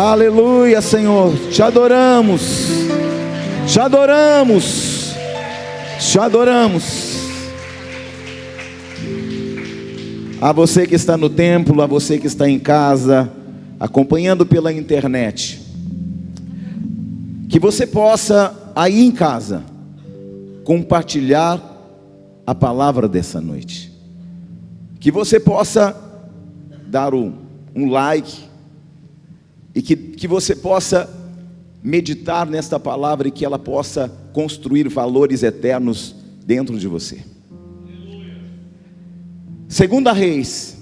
Aleluia, Senhor. Te adoramos. Te adoramos. Te adoramos. A você que está no templo, a você que está em casa, acompanhando pela internet, que você possa, aí em casa, compartilhar a palavra dessa noite. Que você possa dar um like, e que você possa meditar nesta palavra e que ela possa construir valores eternos dentro de você. 2 Reis,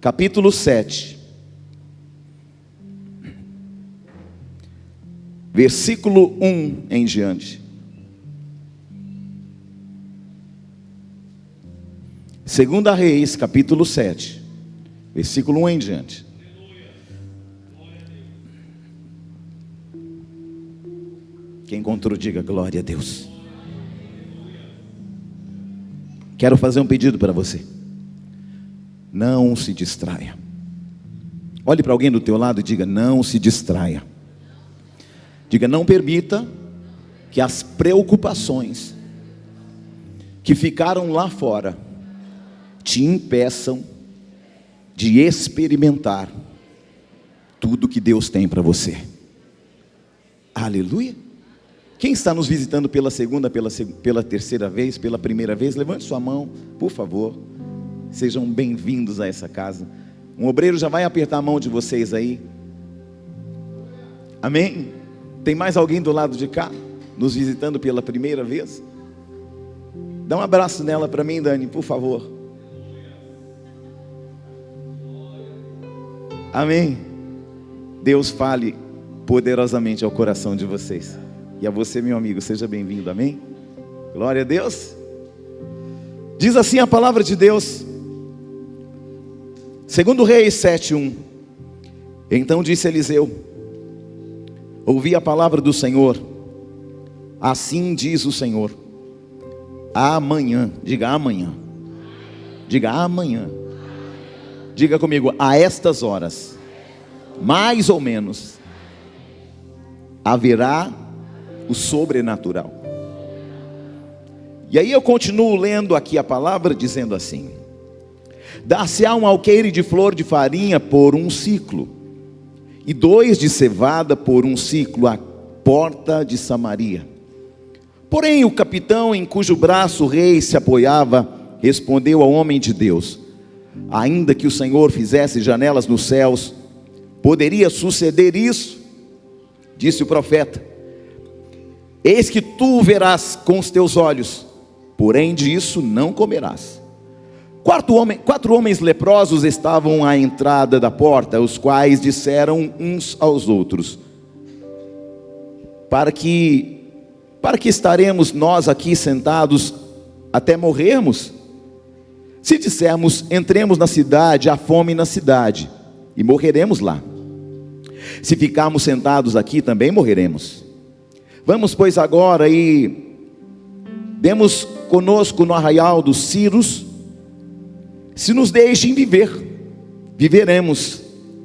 capítulo 7, versículo 1 em diante. 2 Reis, capítulo 7, versículo 1 em diante. Quem encontrou, diga glória a Deus. Quero fazer um pedido para você. Não se distraia. Olhe para alguém do teu lado e diga: não se distraia. Diga: não permita que as preocupações que ficaram lá fora te impeçam de experimentar tudo que Deus tem para você. Aleluia. Quem está nos visitando pela segunda, pela terceira vez, pela primeira vez, levante sua mão, por favor. Sejam bem-vindos a essa casa. Um obreiro já vai apertar a mão de vocês aí. Amém? Tem mais alguém do lado de cá, nos visitando pela primeira vez? Dá um abraço nela para mim, Dani, por favor. Amém? Deus fale poderosamente ao coração de vocês. E a você, meu amigo, seja bem-vindo, amém? Glória a Deus. Diz assim a palavra de Deus, 2 Reis 7:1. Então disse Eliseu: ouvi a palavra do Senhor, assim diz o Senhor, amanhã, diga amanhã, diga amanhã, diga comigo, a estas horas, mais ou menos, haverá o sobrenatural. E aí eu continuo lendo aqui a palavra, dizendo assim: dar-se-á um alqueire de flor de farinha por um ciclo, e 2 de cevada por um ciclo, à porta de Samaria. Porém o capitão em cujo braço o rei se apoiava, respondeu ao homem de Deus: ainda que o Senhor fizesse janelas nos céus, poderia suceder isso? Disse o profeta: eis que tu verás com os teus olhos, porém disso não comerás. 4 homens leprosos estavam à entrada da porta, os quais disseram uns aos outros: para que estaremos nós aqui sentados até morrermos? Se dissermos, entremos na cidade, há fome na cidade, e morreremos lá. Se ficarmos sentados aqui, também morreremos. Vamos, pois, agora e demos conosco no arraial dos Círios. Se nos deixem viver, viveremos.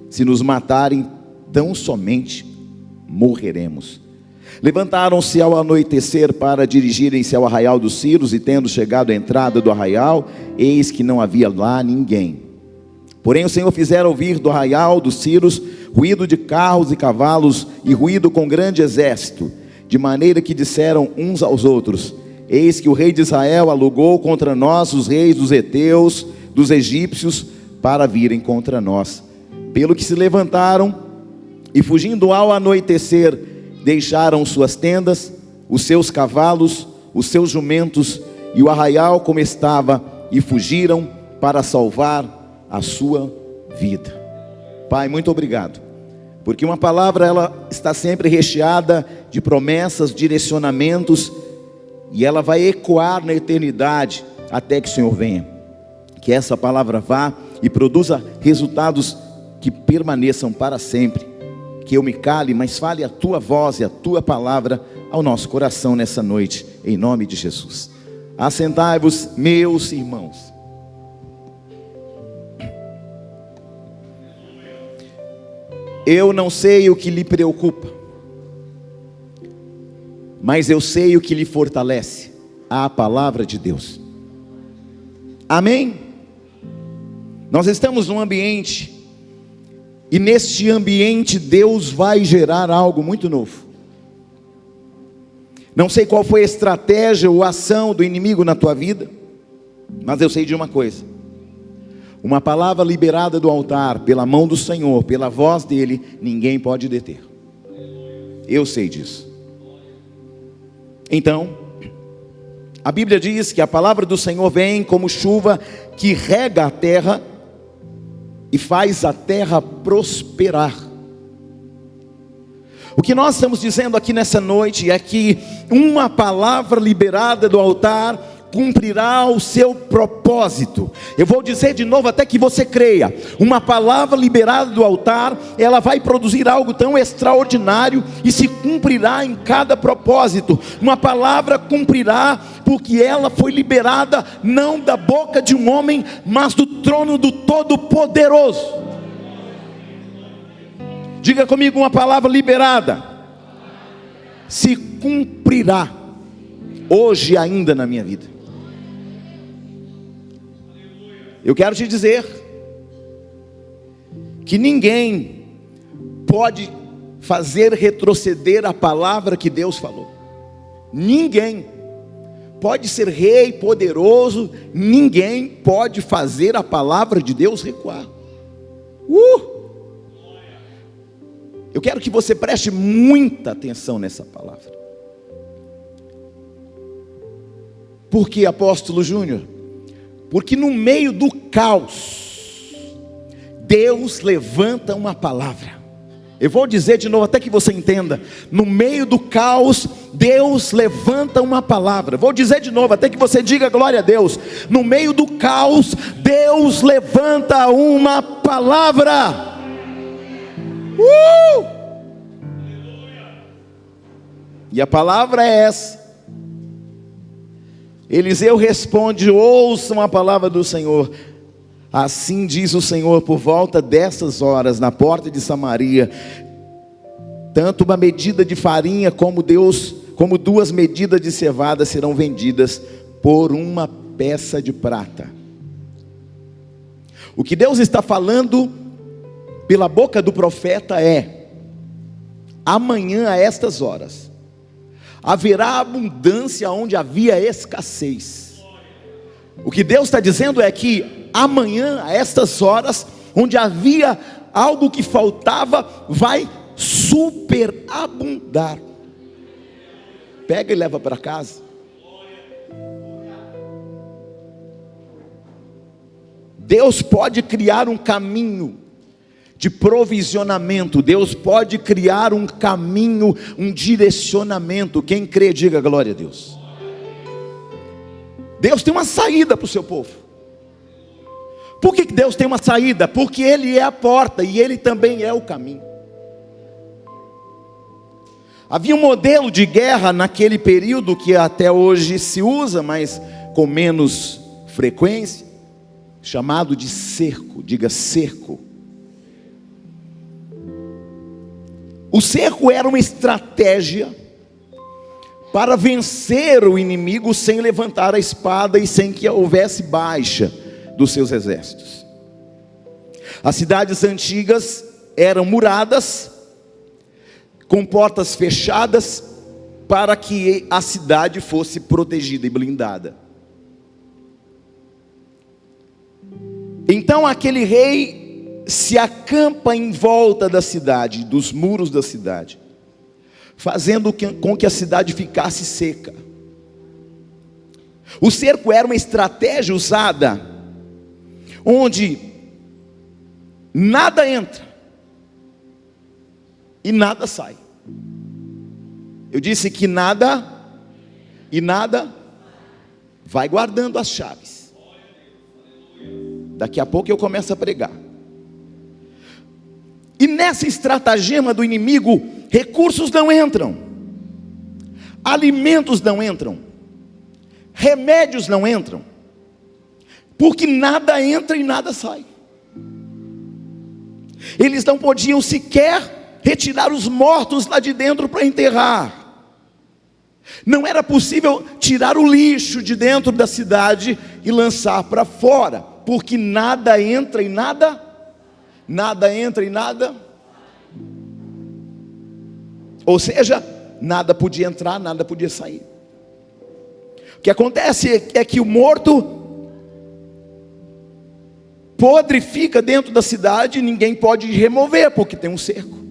Se nos matarem, tão somente morreremos. Levantaram-se ao anoitecer para dirigirem-se ao arraial dos Círios, e tendo chegado à entrada do arraial, eis que não havia lá ninguém. Porém o Senhor fizera ouvir do arraial dos Círios ruído de carros e cavalos, e ruído com grande exército, de maneira que disseram uns aos outros: eis que o rei de Israel alugou contra nós os reis dos heteus, dos egípcios, para virem contra nós. Pelo que se levantaram, e fugindo ao anoitecer, deixaram suas tendas, os seus cavalos, os seus jumentos, e o arraial como estava, e fugiram para salvar a sua vida. Pai, muito obrigado, porque uma palavra, ela está sempre recheada de promessas, direcionamentos, e ela vai ecoar na eternidade até que o Senhor venha. Que essa palavra vá e produza resultados que permaneçam para sempre. Que eu me cale, mas fale a tua voz e a tua palavra ao nosso coração nessa noite, em nome de Jesus. Assentai-vos, meus irmãos. Eu não sei o que lhe preocupa, mas eu sei o que lhe fortalece: a palavra de Deus. Amém? Nós estamos num ambiente, e neste ambiente Deus vai gerar algo muito novo. Não sei qual foi a estratégia ou a ação do inimigo na tua vida, mas eu sei de uma coisa: uma palavra liberada do altar, pela mão do Senhor, pela voz dele, ninguém pode deter. Eu sei disso. Então, a Bíblia diz que a palavra do Senhor vem como chuva que rega a terra e faz a terra prosperar. O que nós estamos dizendo aqui nessa noite é que uma palavra liberada do altar cumprirá o seu propósito. Eu vou dizer de novo até que você creia. Uma palavra liberada do altar, ela vai produzir algo tão extraordinário e se cumprirá em cada propósito. Uma palavra cumprirá porque ela foi liberada não da boca de um homem, mas do trono do Todo-Poderoso. Diga comigo: uma palavra liberada se cumprirá hoje ainda na minha vida. Eu quero te dizer que ninguém pode fazer retroceder a palavra que Deus falou. Ninguém pode ser rei poderoso, ninguém pode fazer a palavra de Deus recuar. Eu quero que você preste muita atenção nessa palavra. Por que, apóstolo Júnior? Porque no meio do caos, Deus levanta uma palavra. Eu vou dizer de novo até que você entenda. No meio do caos, Deus levanta uma palavra. Vou dizer de novo até que você diga glória a Deus. No meio do caos, Deus levanta uma palavra. E a palavra é essa. Eliseu responde: ouçam a palavra do Senhor. Assim diz o Senhor: por volta dessas horas, na porta de Samaria, tanto uma medida de farinha como 2 medidas de cevada serão vendidas por uma peça de prata. O que Deus está falando pela boca do profeta é: amanhã a estas horas haverá abundância onde havia escassez. O que Deus está dizendo é que amanhã, a estas horas, onde havia algo que faltava, vai superabundar. Pega e leva para casa. Deus pode criar um caminho de provisionamento. Deus pode criar um caminho, um direcionamento. Quem crê, diga glória a Deus. Deus tem uma saída para o seu povo. Por que Deus tem uma saída? Porque Ele é a porta e Ele também é o caminho. Havia um modelo de guerra naquele período que até hoje se usa, mas com menos frequência, chamado de cerco. Diga cerco. O cerco era uma estratégia para vencer o inimigo sem levantar a espada e sem que houvesse baixa dos seus exércitos. As cidades antigas eram muradas, com portas fechadas, para que a cidade fosse protegida e blindada. Então aquele rei se acampa em volta da cidade, dos muros da cidade, fazendo com que a cidade ficasse seca. O cerco era uma estratégia usada, onde nada entra e nada sai. Eu disse que nada e nada. Vai guardando as chaves. Daqui a pouco eu começo a pregar. E nessa estratagema do inimigo, recursos não entram, alimentos não entram, remédios não entram, porque nada entra e nada sai. Eles não podiam sequer retirar os mortos lá de dentro para enterrar. Não era possível tirar o lixo de dentro da cidade e lançar para fora, porque nada entra e nada entra e nada. Ou seja, nada podia entrar, nada podia sair. O que acontece é que o morto podre fica dentro da cidade e ninguém pode remover, porque tem um cerco.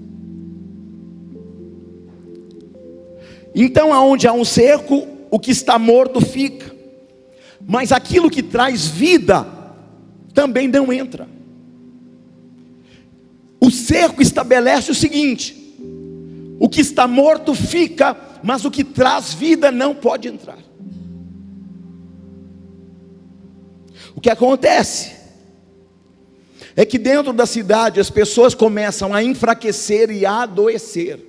Então, aonde há um cerco, o que está morto fica. Mas aquilo que traz vida também não entra. O cerco estabelece o seguinte: o que está morto fica, mas o que traz vida não pode entrar. O que acontece é que dentro da cidade as pessoas começam a enfraquecer e a adoecer.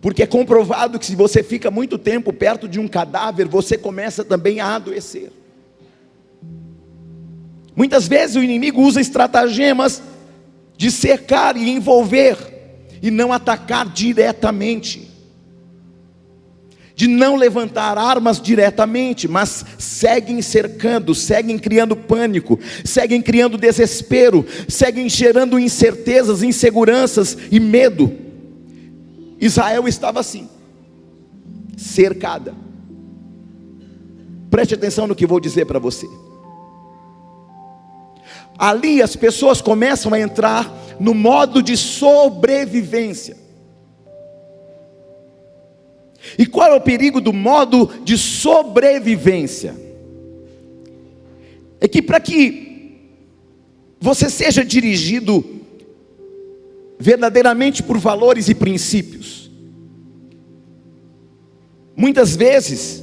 Porque é comprovado que se você fica muito tempo perto de um cadáver, você começa também a adoecer. Muitas vezes o inimigo usa estratagemas de cercar e envolver, e não atacar diretamente, de não levantar armas diretamente, mas seguem cercando, seguem criando pânico, seguem criando desespero, seguem gerando incertezas, inseguranças e medo. Israel estava assim, cercada. Preste atenção no que vou dizer para você. Ali as pessoas começam a entrar no modo de sobrevivência. E qual é o perigo do modo de sobrevivência? É que para que você seja dirigido verdadeiramente por valores e princípios, muitas vezes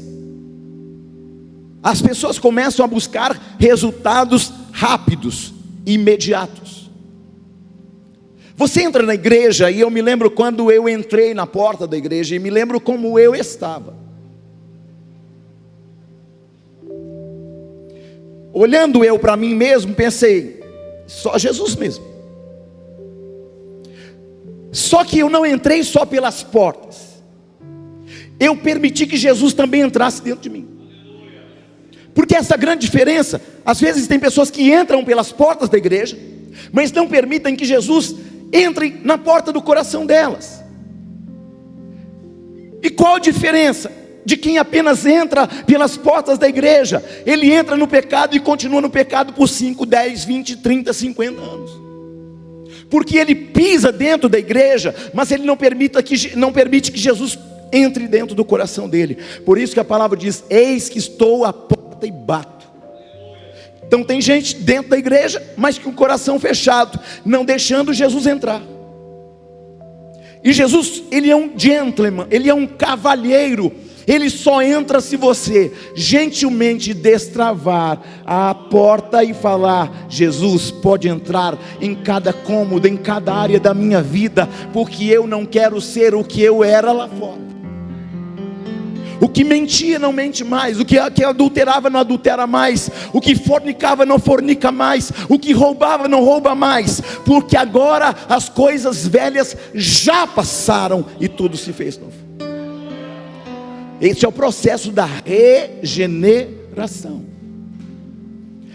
as pessoas começam a buscar resultados rápidos e imediatos. Você entra na igreja, e eu me lembro quando eu entrei na porta da igreja, e me lembro como eu estava. Olhando eu para mim mesmo, pensei, só Jesus mesmo. Só que eu não entrei só pelas portas, eu permiti que Jesus também entrasse dentro de mim. Porque essa grande diferença, às vezes tem pessoas que entram pelas portas da igreja, mas não permitem que Jesus entre na porta do coração delas. E qual a diferença de quem apenas entra pelas portas da igreja? Ele entra no pecado e continua no pecado por 5, 10, 20, 30, 50 anos. Porque ele pisa dentro da igreja, mas ele não permite que Jesus entre dentro do coração dele. Por isso que a palavra diz: eis que estou à porta e bato. Então tem gente dentro da igreja, mas com o coração fechado, não deixando Jesus entrar. E Jesus, ele é um gentleman, ele é um cavalheiro. Ele só entra se você gentilmente destravar a porta e falar: Jesus, pode entrar em cada cômodo, em cada área da minha vida, porque eu não quero ser o que eu era lá fora. O que mentia não mente mais, o que adulterava não adultera mais, o que fornicava não fornica mais, o que roubava não rouba mais, porque agora as coisas velhas já passaram e tudo se fez novo. Esse é o processo da regeneração.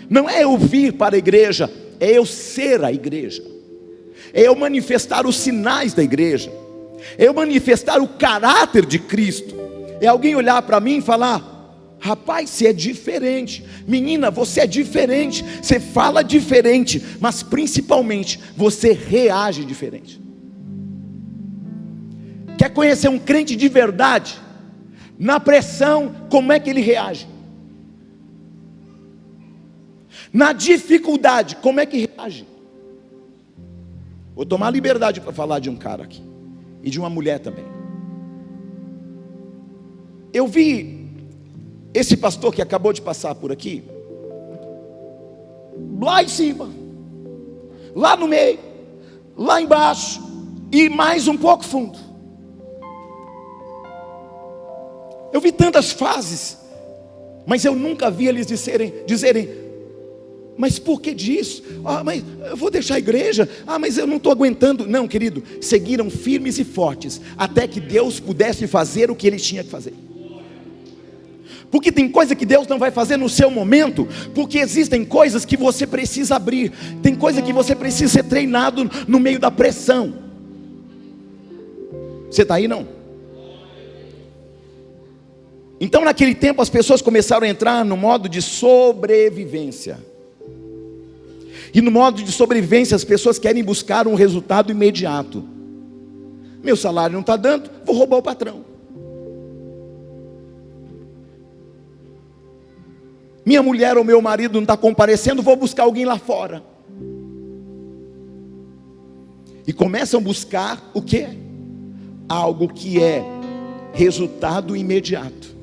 Não é eu vir para a igreja, é eu ser a igreja, é eu manifestar os sinais da igreja, é eu manifestar o caráter de Cristo. É alguém olhar para mim e falar: rapaz, você é diferente, menina, você é diferente, você fala diferente, mas principalmente você reage diferente. Quer conhecer um crente de verdade? Na pressão, como é que ele reage? Na dificuldade, como é que reage? Vou tomar liberdade para falar de um cara aqui, e de uma mulher também. Eu vi esse pastor que acabou de passar por aqui, lá em cima, lá no meio, lá embaixo e mais um pouco fundo. Eu vi tantas fases, mas eu nunca vi eles dizerem: Mas por que disso? Mas eu vou deixar a igreja? Mas eu não estou aguentando. Não, querido, seguiram firmes e fortes, até que Deus pudesse fazer o que Ele tinha que fazer. Porque tem coisa que Deus não vai fazer no seu momento, porque existem coisas que você precisa abrir, tem coisa que você precisa ser treinado no meio da pressão. Você está aí não? Então naquele tempo as pessoas começaram a entrar no modo de sobrevivência. E no modo de sobrevivência as pessoas querem buscar um resultado imediato. Meu salário não está dando, vou roubar o patrão. Minha mulher ou meu marido não está comparecendo, vou buscar alguém lá fora. E começam a buscar o quê? Algo que é resultado imediato,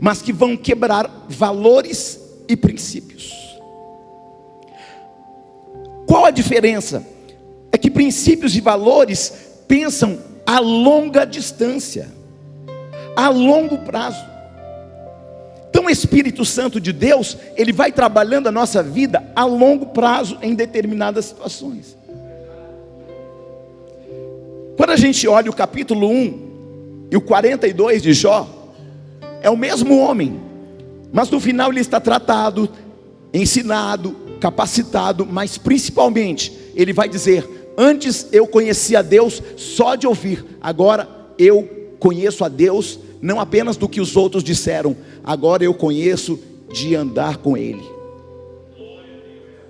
mas que vão quebrar valores e princípios. Qual a diferença? É que princípios e valores pensam a longa distância, a longo prazo. Então o Espírito Santo de Deus, ele vai trabalhando a nossa vida a longo prazo em determinadas situações. Quando a gente olha o capítulo 1 e o 42 de Jó, é o mesmo homem, mas no final ele está tratado, ensinado, capacitado, mas principalmente ele vai dizer: antes eu conhecia a Deus só de ouvir, agora eu conheço a Deus não apenas do que os outros disseram, agora eu conheço de andar com Ele.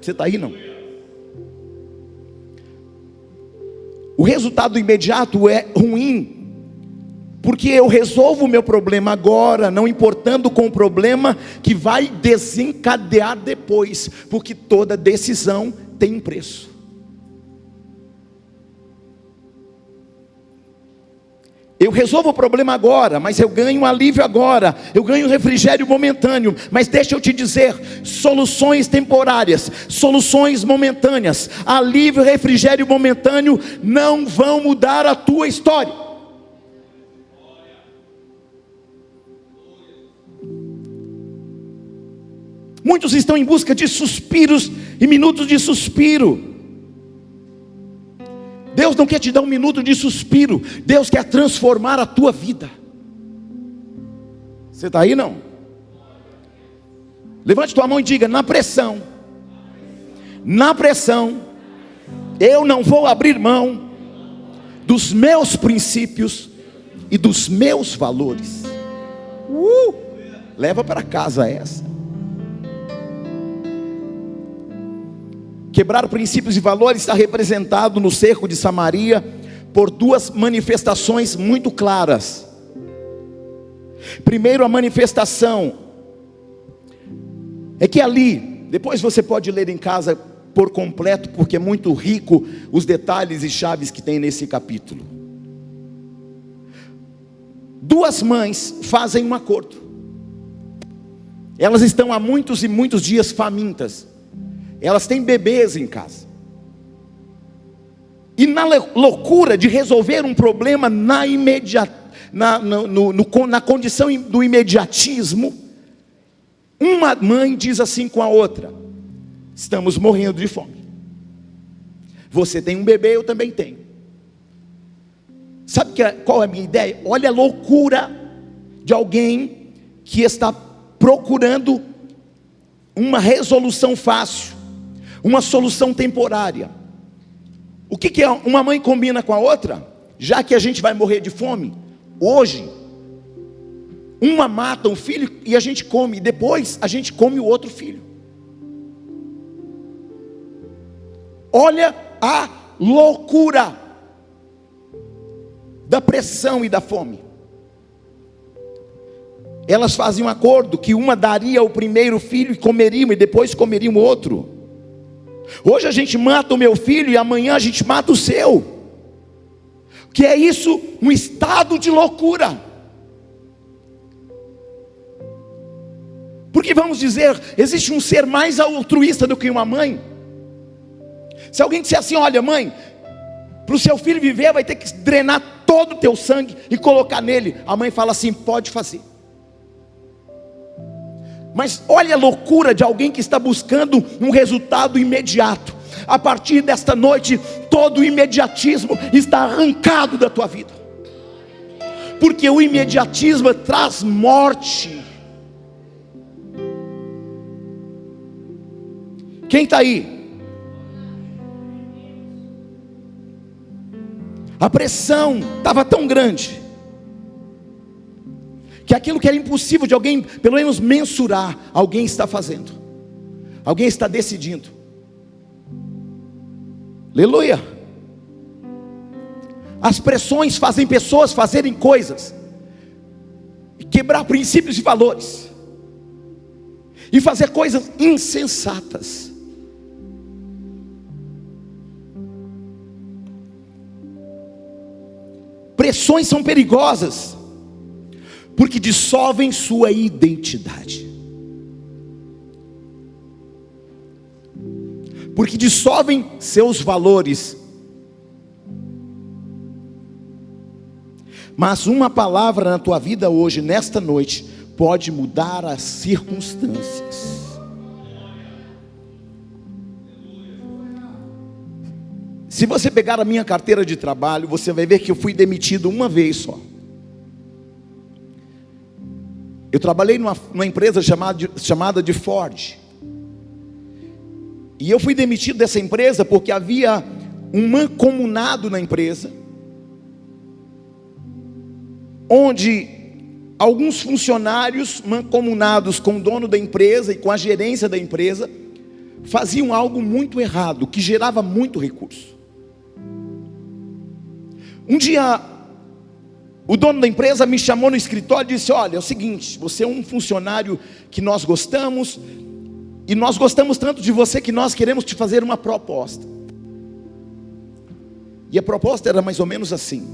Você está aí não? O resultado imediato é ruim, porque eu resolvo o meu problema agora, não importando com o problema que vai desencadear depois, porque toda decisão tem um preço. Eu resolvo o problema agora, mas eu ganho um alívio agora, eu ganho um refrigério momentâneo. Mas deixa eu te dizer, soluções temporárias, soluções momentâneas, alívio e refrigério momentâneo não vão mudar a tua história. Muitos estão em busca de suspiros e minutos de suspiro. Deus não quer te dar um minuto de suspiro, Deus quer transformar a tua vida. Você está aí não? Levante tua mão e diga: na pressão, eu não vou abrir mão dos meus princípios e dos meus valores. Leva para casa essa. Quebrar princípios e valores está representado no cerco de Samaria por duas manifestações muito claras. Primeiro, a manifestação é que ali, depois você pode ler em casa por completo, porque é muito rico os detalhes e chaves que tem nesse capítulo. Duas mães fazem um acordo. Elas estão há muitos e muitos dias famintas. Elas têm bebês em casa. E na loucura de resolver um problema na condição do imediatismo, uma mãe diz assim com a outra: estamos morrendo de fome. Você tem um bebê, eu também tenho. Sabe qual é a minha ideia? Olha a loucura de alguém que está procurando uma resolução fácil, uma solução temporária. O que é? Uma mãe combina com a outra, já que a gente vai morrer de fome, hoje, uma mata um filho e a gente come, e depois a gente come o outro filho. Olha a loucura da pressão e da fome. Elas fazem um acordo que uma daria o primeiro filho e comeriam, e depois comeriam o outro. Hoje a gente mata o meu filho e amanhã a gente mata o seu. Que é isso? Um estado de loucura. Porque vamos dizer, existe um ser mais altruísta do que uma mãe. Se alguém disser assim: olha mãe, para o seu filho viver vai ter que drenar todo o teu sangue e colocar nele. A mãe fala assim: pode fazer. Mas olha a loucura de alguém que está buscando um resultado imediato. A partir desta noite, todo o imediatismo está arrancado da tua vida, porque o imediatismo traz morte. Quem está aí? A pressão estava tão grande, que aquilo que era impossível de alguém, pelo menos mensurar, alguém está fazendo, alguém está decidindo. Aleluia. As pressões fazem pessoas fazerem coisas, quebrar princípios e valores, e fazer coisas insensatas. Pressões são perigosas, porque dissolvem sua identidade, porque dissolvem seus valores. Mas uma palavra na tua vida hoje, nesta noite, pode mudar as circunstâncias. Se você pegar a minha carteira de trabalho, você vai ver que eu fui demitido uma vez só. Eu trabalhei numa empresa chamada de Ford. E eu fui demitido dessa empresa porque havia um mancomunado na empresa, onde alguns funcionários mancomunados com o dono da empresa e com a gerência da empresa faziam algo muito errado, que gerava muito recurso. Um dia, o dono da empresa me chamou no escritório e disse: olha, é o seguinte, você é um funcionário que nós gostamos, e nós gostamos tanto de você que nós queremos te fazer uma proposta. E a proposta era mais ou menos assim: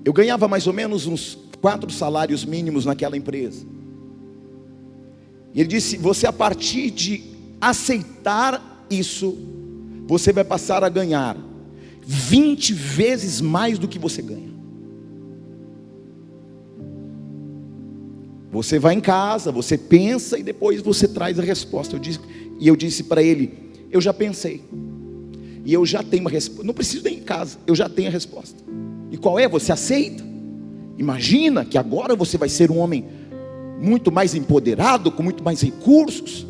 eu ganhava mais ou menos uns 4 salários mínimos naquela empresa. E ele disse: você, a partir de aceitar isso, você vai passar a ganhar 20 vezes mais do que você ganha. Você vai em casa, você pensa e depois você traz a resposta. Eu disse para ele: eu já pensei, e eu já tenho uma resposta. Não preciso nem ir em casa, eu já tenho a resposta. E qual é? Você aceita? Imagina que agora você vai ser um homem muito mais empoderado, com muito mais recursos.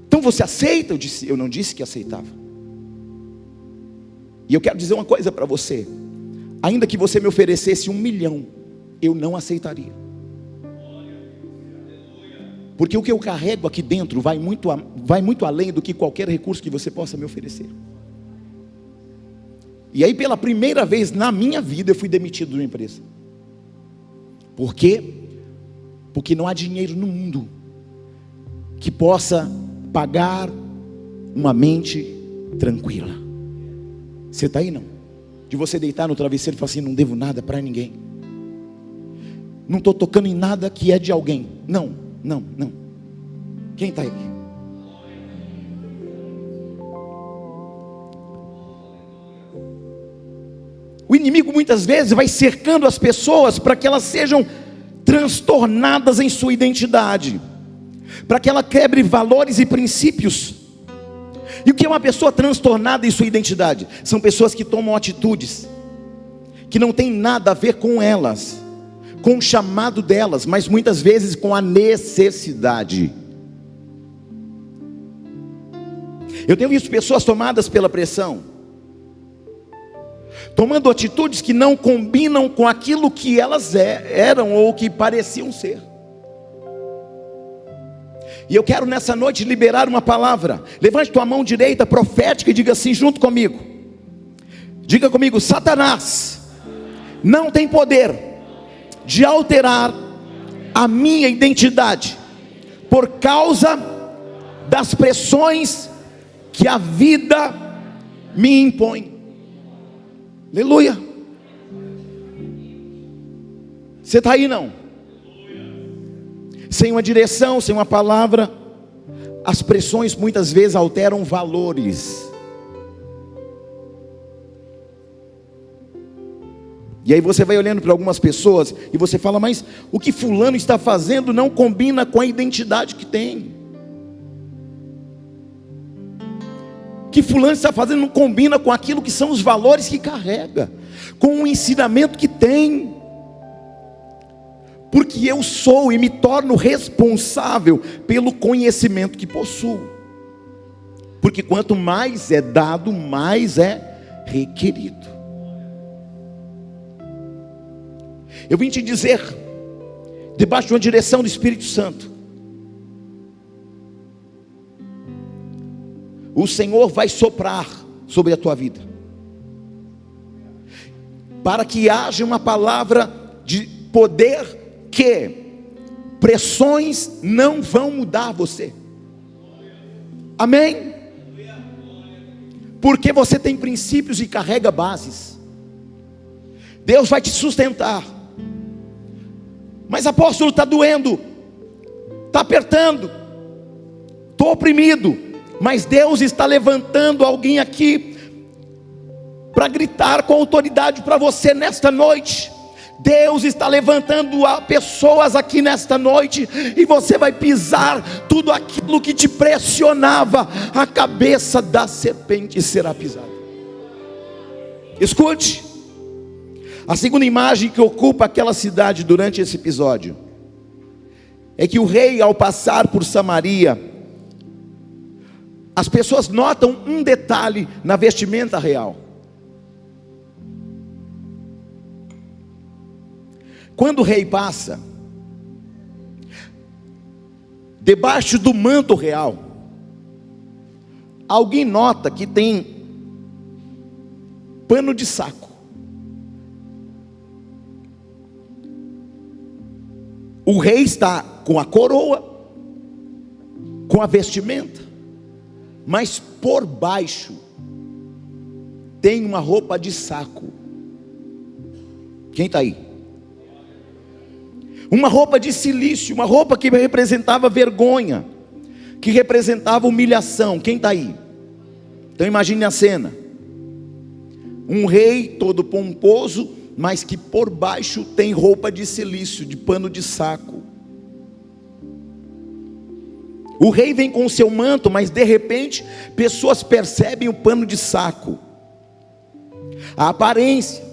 Então você aceita? Eu não disse que aceitava. E eu quero dizer uma coisa para você: ainda que você me oferecesse 1 milhão, eu não aceitaria. Porque o que eu carrego aqui dentro vai muito além do que qualquer recurso que você possa me oferecer. E aí, pela primeira vez na minha vida, eu fui demitido de uma empresa. Por quê? Porque não há dinheiro no mundo que possa pagar uma mente tranquila. Você está aí, não? De você deitar no travesseiro e falar assim: não devo nada para ninguém, não estou tocando em nada que é de alguém. Não. Quem está aí? O inimigo muitas vezes vai cercando as pessoas para que elas sejam transtornadas em sua identidade, para que ela quebre valores e princípios. E o que é uma pessoa transtornada em sua identidade? São pessoas que tomam atitudes que não tem nada a ver com elas, com o chamado delas, mas muitas vezes com a necessidade. Eu tenho visto pessoas tomadas pela pressão, tomando atitudes que não combinam com aquilo que elas eram ou que pareciam ser. E eu quero nessa noite liberar uma palavra. Levante tua mão direita profética e diga assim junto comigo. Diga comigo: Satanás não tem poder de alterar a minha identidade por causa das pressões que a vida me impõe. Aleluia. Você está aí, não? Sem uma direção, sem uma palavra, as pressões muitas vezes alteram valores. E E aí você vai olhando para algumas pessoas e você fala, mas o que fulano está fazendo não combina com a identidade que tem. O que fulano está fazendo não combina com aquilo que são os valores que carrega, com o ensinamento que tem. Porque eu sou e me torno responsável pelo conhecimento que possuo. Porque quanto mais é dado, mais é requerido. Eu vim te dizer, debaixo de uma direção do Espírito Santo, o Senhor vai soprar sobre a tua vida, para que haja uma palavra de poder, que pressões não vão mudar você. Amém? Porque você tem princípios e carrega bases. Deus vai te sustentar. Mas apóstolo, está doendo, está apertando, estou oprimido. Mas Deus está levantando alguém aqui para gritar com autoridade para você nesta noite. Deus está levantando pessoas aqui nesta noite, e você vai pisar tudo aquilo que te pressionava. A cabeça da serpente será pisada. Escute. A segunda imagem que ocupa aquela cidade durante esse episódio é que o rei, ao passar por Samaria, as pessoas notam um detalhe na vestimenta real. Quando o rei passa, debaixo do manto real, alguém nota que tem pano de saco. O rei está com a coroa, com a vestimenta, mas por baixo tem uma roupa de saco. Quem está aí? Uma roupa de cilício, uma roupa que representava vergonha, que representava humilhação. Quem está aí? Então imagine a cena: um rei todo pomposo, mas que por baixo tem roupa de cilício, de pano de saco. O rei vem com o seu manto, mas de repente pessoas percebem o pano de saco, a aparência.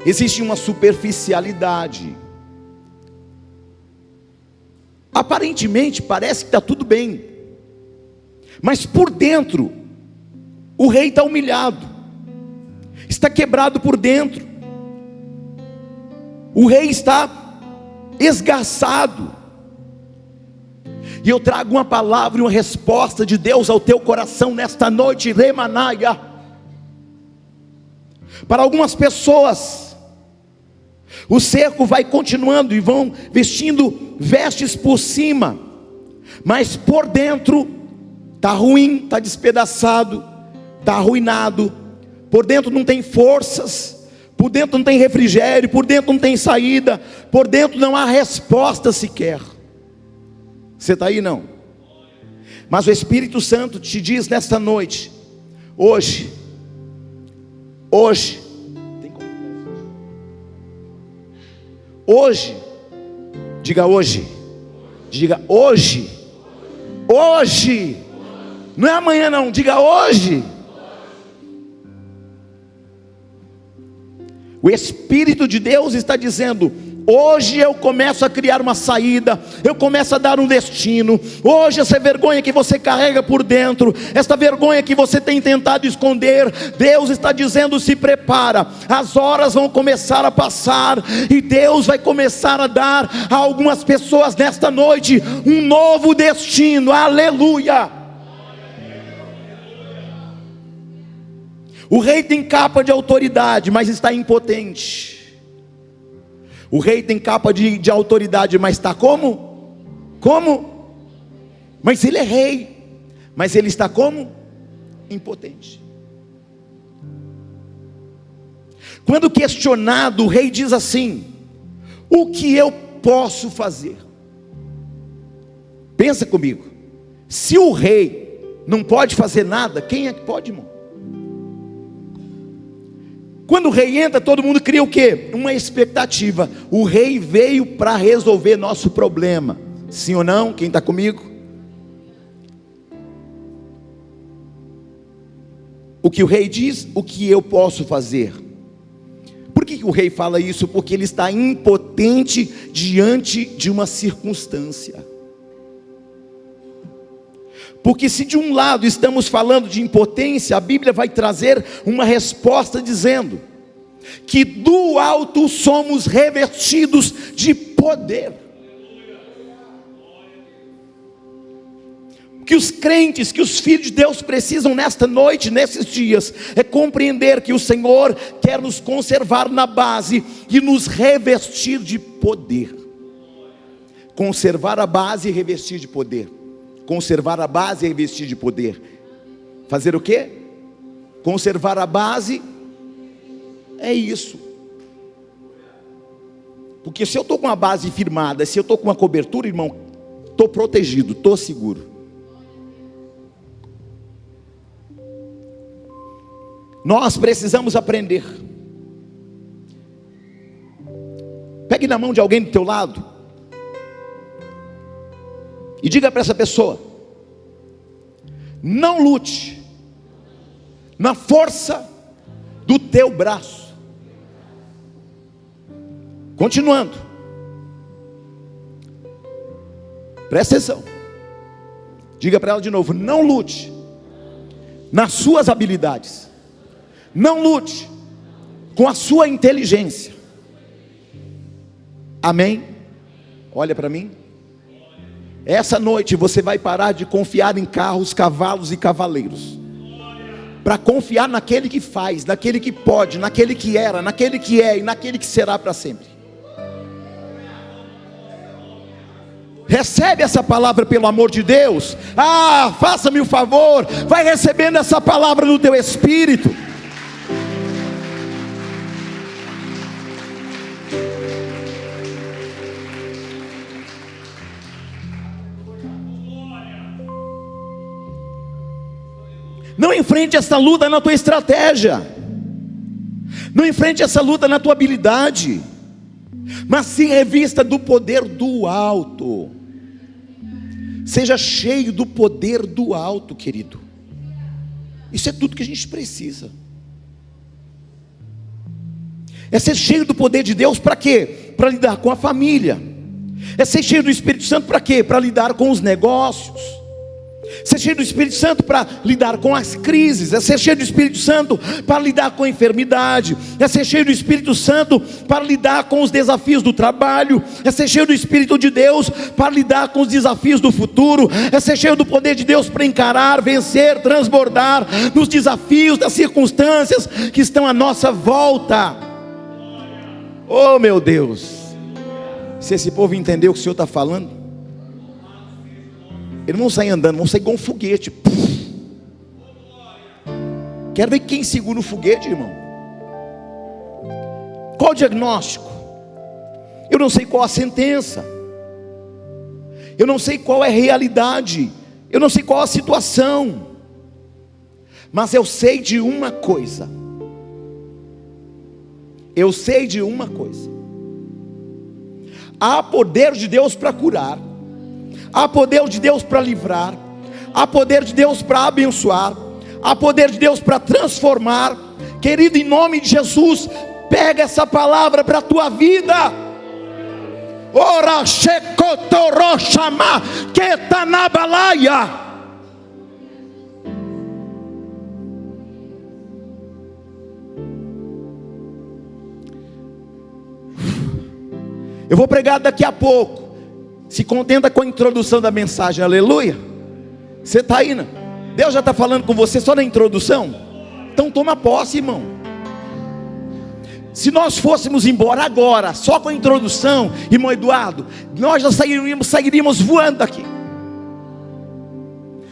Existe uma superficialidade. Aparentemente parece que está tudo bem, mas por dentro o rei está humilhado, está quebrado por dentro. O rei está esgarçado. E eu trago uma palavra e uma resposta de Deus ao teu coração nesta noite, Remanaia. Para algumas pessoas, o cerco vai continuando e vão vestindo vestes por cima, mas por dentro está ruim, está despedaçado, está arruinado. Por dentro não tem forças, por dentro não tem refrigério, por dentro não tem saída, por dentro não há resposta sequer. Você está aí não? Mas o Espírito Santo te diz nesta noite, hoje, diga hoje, não é amanhã não, diga hoje. O Espírito de Deus está dizendo, hoje eu começo a criar uma saída, eu começo a dar um destino. Hoje essa vergonha que você carrega por dentro, essa vergonha que você tem tentado esconder, Deus está dizendo, se prepara, as horas vão começar a passar, e Deus vai começar a dar a algumas pessoas nesta noite um novo destino. Aleluia. O rei tem capa de autoridade, mas está impotente. O rei tem capa de autoridade, mas está como? Como? Mas ele é rei, mas ele está como? Impotente. Quando questionado, o rei diz assim: o que eu posso fazer? Pensa comigo, se o rei não pode fazer nada, quem é que pode, irmão? Quando o rei entra, todo mundo cria o quê? Uma expectativa. O rei veio para resolver nosso problema. Sim ou não? Quem está comigo? O que o rei diz, o que eu posso fazer? Por que o rei fala isso? Porque ele está impotente diante de uma circunstância. Porque se de um lado estamos falando de impotência, a Bíblia vai trazer uma resposta dizendo que do alto somos revestidos de poder. Que os crentes, que os filhos de Deus precisam nesta noite, nesses dias, é compreender que o Senhor quer nos conservar na base e nos revestir de poder. Conservar a base e revestir de poder. Conservar a base e revestir de poder. Fazer o quê? Conservar a base. É isso. Porque se eu estou com a base firmada, se eu estou com uma cobertura, irmão, estou protegido, estou seguro. Nós precisamos aprender. Pegue na mão de alguém do teu lado e diga para essa pessoa: não lute na força do teu braço. Continuando, presta atenção. Diga para ela de novo: não lute nas suas habilidades. Não lute com a sua inteligência. Amém? Olha para mim. Essa noite você vai parar de confiar em carros, cavalos e cavaleiros, para confiar naquele que faz, naquele que pode, naquele que era, naquele que é e naquele que será para sempre. Recebe essa palavra pelo amor de Deus. Faça-me o favor, vai recebendo essa palavra no teu espírito. Não enfrente essa luta na tua estratégia. Não enfrente essa luta na tua habilidade. Mas se revista do poder do alto. Seja cheio do poder do alto, querido. Isso é tudo que a gente precisa. É ser cheio do poder de Deus para quê? Para lidar com a família. É ser cheio do Espírito Santo para quê? Para lidar com os negócios. Ser cheio do Espírito Santo para lidar com as crises. É ser cheio do Espírito Santo para lidar com a enfermidade. É ser cheio do Espírito Santo para lidar com os desafios do trabalho. É ser cheio do Espírito de Deus para lidar com os desafios do futuro. É ser cheio do poder de Deus para encarar, vencer, transbordar nos desafios das circunstâncias que estão à nossa volta. Oh meu Deus, se esse povo entender o que o Senhor está falando, eles vão sair andando, vão sair igual um foguete. Quero ver quem segura o foguete, irmão. Qual o diagnóstico? Eu não sei qual a sentença. Eu não sei qual é a realidade. Eu não sei qual a situação. Mas eu sei de uma coisa. Eu sei de uma coisa. Há poder de Deus para curar. Há poder de Deus para livrar. Há poder de Deus para abençoar. Há poder de Deus para transformar. Querido, em nome de Jesus, pega essa palavra para a tua vida. Ora shekotoroshama ketanabalaia. Eu vou pregar daqui a pouco. Se contenta com a introdução da mensagem, aleluia. Você está aí, né? Deus já está falando com você só na introdução? Então toma posse, irmão. Se nós fôssemos embora agora, só com a introdução, irmão Eduardo, nós já sairíamos voando daqui.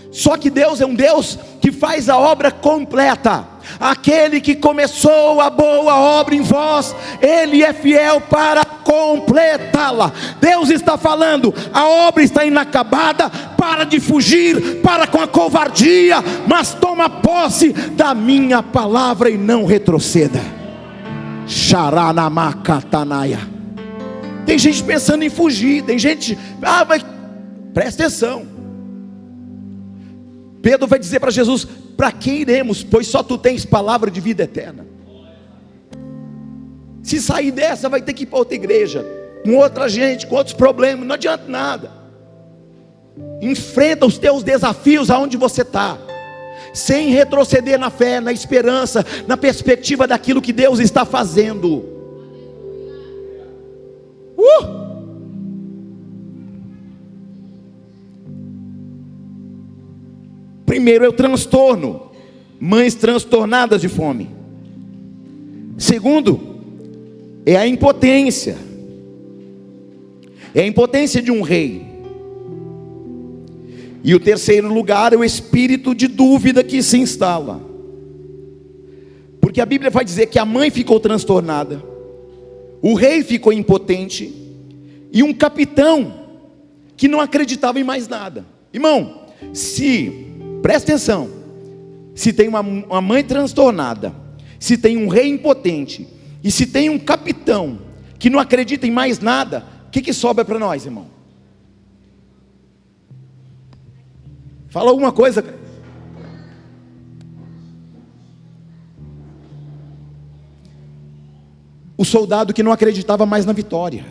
Só que Deus é um Deus que faz a obra completa. Aquele que começou a boa obra em vós, Ele é fiel para completá-la. Deus está falando, a obra está inacabada. Para de fugir, para com a covardia, mas toma posse da minha palavra e não retroceda. Xaranamacatanaia. Tem gente pensando em fugir, tem gente, mas presta atenção. Pedro vai dizer para Jesus: para que iremos? Pois só tu tens palavra de vida eterna. Se sair dessa, vai ter que ir para outra igreja, com outra gente, com outros problemas, não adianta nada. Enfrenta os teus desafios aonde você está, sem retroceder na fé, na esperança, na perspectiva daquilo que Deus está fazendo. Primeiro é o transtorno, mães transtornadas de fome. Segundo, é a impotência. É a impotência de um rei. E o terceiro lugar é o espírito de dúvida que se instala. Porque a Bíblia vai dizer que a mãe ficou transtornada, o rei ficou impotente, e um capitão que não acreditava em mais nada. Irmão, presta atenção, se tem uma mãe transtornada, se tem um rei impotente, e se tem um capitão que não acredita em mais nada, o que sobra para nós, irmão? Fala alguma coisa. O soldado que não acreditava mais na vitória,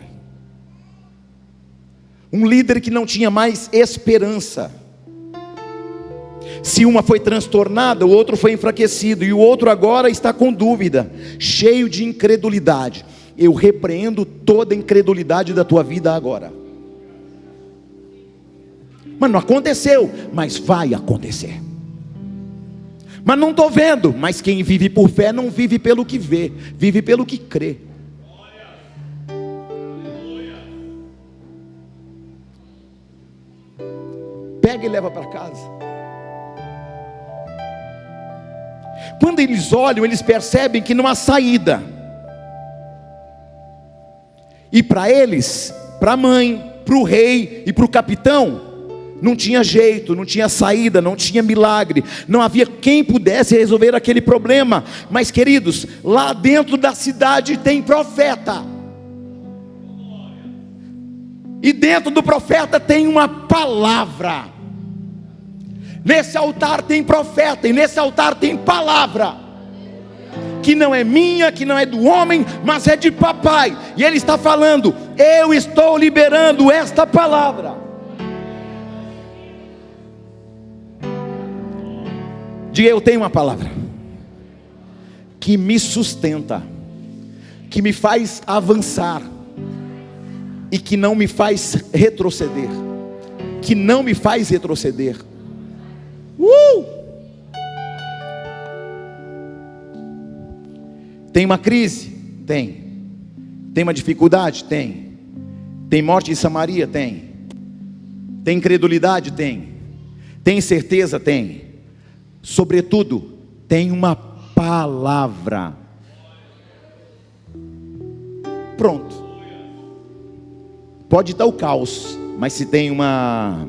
um líder que não tinha mais esperança. Se uma foi transtornada, o outro foi enfraquecido, e o outro agora está com dúvida, cheio de incredulidade. Eu repreendo toda a incredulidade da tua vida agora. Mas não aconteceu, mas vai acontecer. Mas não estou vendo. Mas quem vive por fé não vive pelo que vê, vive pelo que crê. Pega e leva para casa. Quando eles olham, eles percebem que não há saída. E para eles, para a mãe, para o rei e para o capitão, não tinha jeito, não tinha saída, não tinha milagre, não havia quem pudesse resolver aquele problema. Mas queridos, lá dentro da cidade tem profeta, e dentro do profeta tem uma palavra. Nesse altar tem profeta, e nesse altar tem palavra, que não é minha, que não é do homem, mas é de papai. E ele está falando: eu estou liberando esta palavra. Diga: eu tenho uma palavra que me sustenta, que me faz avançar, e que não me faz retroceder. Que não me faz retroceder. Tem uma crise? Tem. Tem uma dificuldade? Tem. Tem morte em Samaria? Tem. Tem incredulidade? Tem. Tem incerteza? Tem. Sobretudo, tem uma palavra. Pronto. Pode estar o caos, mas se tem uma...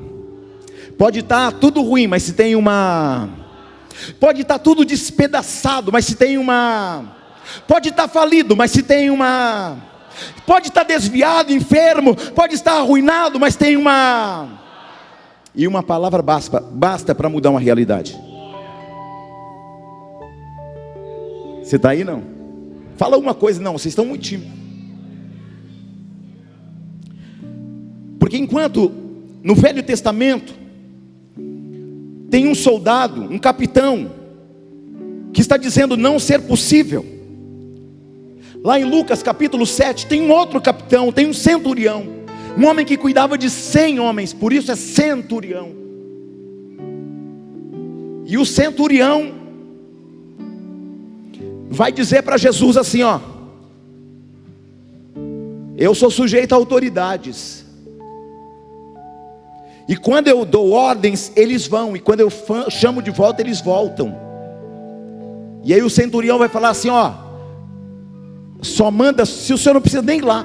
Pode estar tudo ruim, mas se tem uma... Pode estar tudo despedaçado, mas se tem uma... Pode estar falido, mas se tem uma... Pode estar desviado, enfermo, pode estar arruinado, mas tem uma... E uma palavra basta para mudar uma realidade. Você está aí, não? Fala alguma coisa. Não, vocês estão muito tímidos. Porque enquanto no Velho Testamento tem um soldado, um capitão, que está dizendo não ser possível, lá em Lucas capítulo 7 tem um outro capitão, tem um centurião, um homem que cuidava de 100 homens, por isso é centurião. E o centurião vai dizer para Jesus assim: ó, eu sou sujeito a autoridades, e quando eu dou ordens, eles vão, e quando eu chamo de volta, eles voltam. E aí o centurião vai falar assim: ó, só manda, se o senhor não precisa nem ir lá,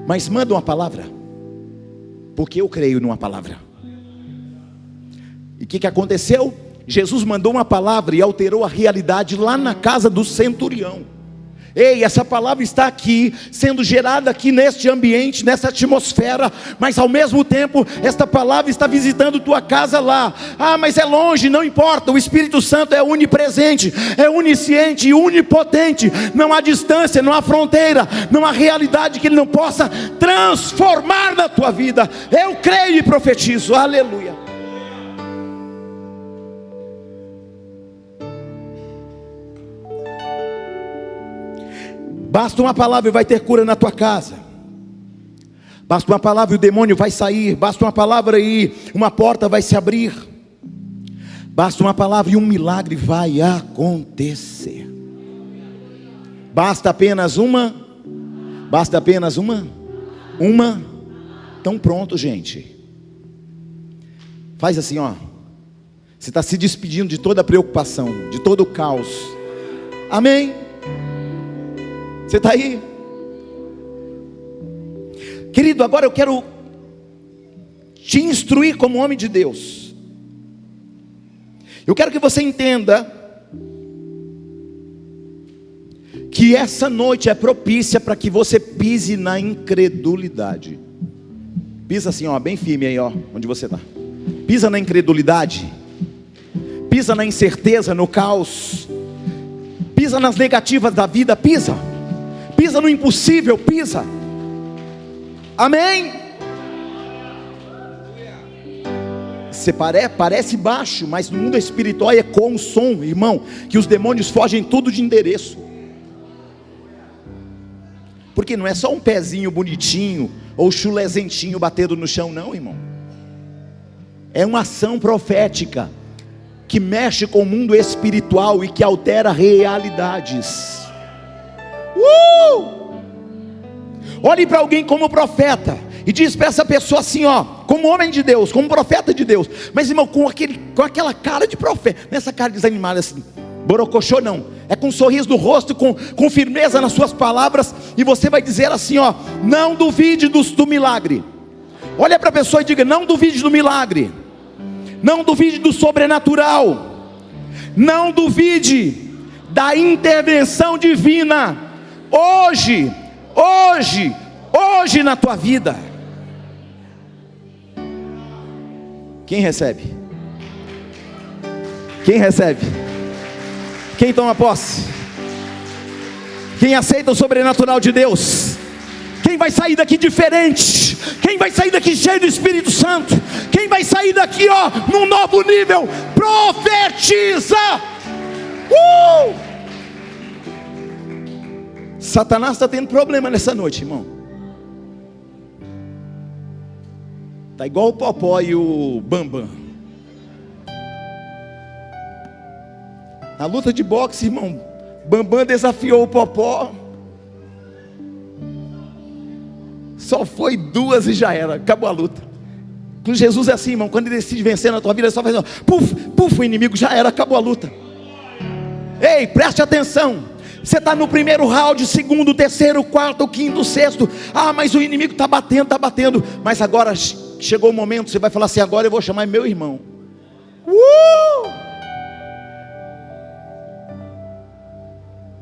mas manda uma palavra, porque eu creio numa palavra. E o que aconteceu? Jesus mandou uma palavra e alterou a realidade lá na casa do centurião. Ei, essa palavra está aqui, sendo gerada aqui neste ambiente, nessa atmosfera, mas ao mesmo tempo, esta palavra está visitando tua casa lá. Ah, mas é longe, não importa, o Espírito Santo é onipresente, é onisciente e onipotente. Não há distância, não há fronteira, não há realidade que Ele não possa transformar na tua vida. Eu creio e profetizo, aleluia. Basta uma palavra e vai ter cura na tua casa. Basta uma palavra e o demônio vai sair. Basta uma palavra e uma porta vai se abrir. Basta uma palavra e um milagre vai acontecer. Basta apenas uma. Basta apenas uma. Uma. Então pronto, gente. Faz assim, ó. Você está se despedindo de toda a preocupação, de todo o caos. Amém? Você está aí? Querido, agora eu quero te instruir como homem de Deus. Eu quero que você entenda que essa noite é propícia para que você pise na incredulidade. Pisa assim, ó, bem firme aí, ó, onde você está. Pisa na incredulidade. Pisa na incerteza, no caos. Pisa nas negativas da vida, pisa. Pisa no impossível, pisa. Amém? Você parece baixo, mas no mundo espiritual é com som, irmão, que os demônios fogem tudo de endereço. Porque não é só um pezinho bonitinho ou chulezentinho batendo no chão, não, irmão. É uma ação profética que mexe com o mundo espiritual e que altera realidades. Olhe para alguém como profeta e diz para essa pessoa assim, ó, como homem de Deus, como profeta de Deus, mas irmão, com aquela cara de profeta, nessa cara desanimada assim, borocochô não, é com um sorriso no rosto, com firmeza nas suas palavras, e você vai dizer assim, ó, não duvide do milagre. Olha para a pessoa e diga, não duvide do milagre, não duvide do sobrenatural, não duvide da intervenção divina, hoje na tua vida. Quem recebe? Quem recebe? Quem toma posse? Quem aceita o sobrenatural de Deus? Quem vai sair daqui diferente? Quem vai sair daqui cheio do Espírito Santo? Quem vai sair daqui, ó, num novo nível? Profetiza! Satanás está tendo problema nessa noite, irmão. Está igual o Popó e o Bambam. Na luta de boxe, irmão, Bambam desafiou o Popó. Só foi 2 e já era, acabou a luta. Com Jesus é assim, irmão, quando Ele decide vencer na tua vida, ele só faz assim, puf, puf, o inimigo já era, acabou a luta. Ei, preste atenção. Você está no primeiro round, segundo, terceiro, quarto, quinto, sexto. Ah, mas o inimigo está batendo. Mas agora chegou o momento, você vai falar assim, agora eu vou chamar meu irmão.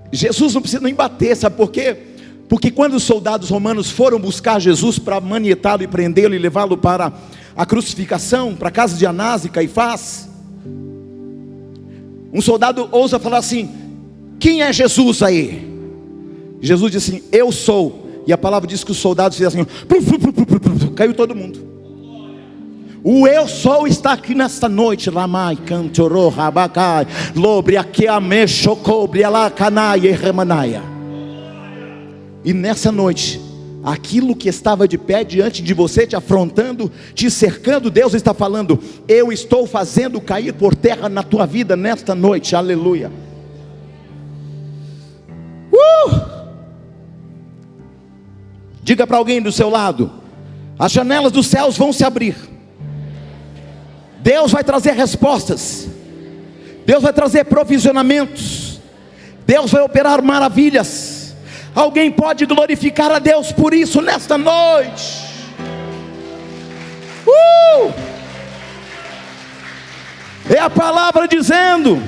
Jesus não precisa nem bater, sabe por quê? Porque quando os soldados romanos foram buscar Jesus para manietá-lo e prendê-lo e levá-lo para a crucificação, para a casa de Anás e Caifás, um soldado ousa falar assim, quem é Jesus aí? Jesus disse assim, eu sou. E a palavra diz que os soldados fizeram assim, caiu todo mundo. O eu sou está aqui nesta noite. Lamai, cantoro, rabacai, lobre, akeame, chocobre, alacanai e remanaia. E nessa noite, aquilo que estava de pé diante de você, te afrontando, te cercando, Deus está falando, eu estou fazendo cair por terra na tua vida nesta noite, aleluia. Diga para alguém do seu lado, as janelas dos céus vão se abrir. Deus vai trazer respostas. Deus vai trazer provisionamentos. Deus vai operar maravilhas. Alguém pode glorificar a Deus por isso nesta noite? É a palavra dizendo: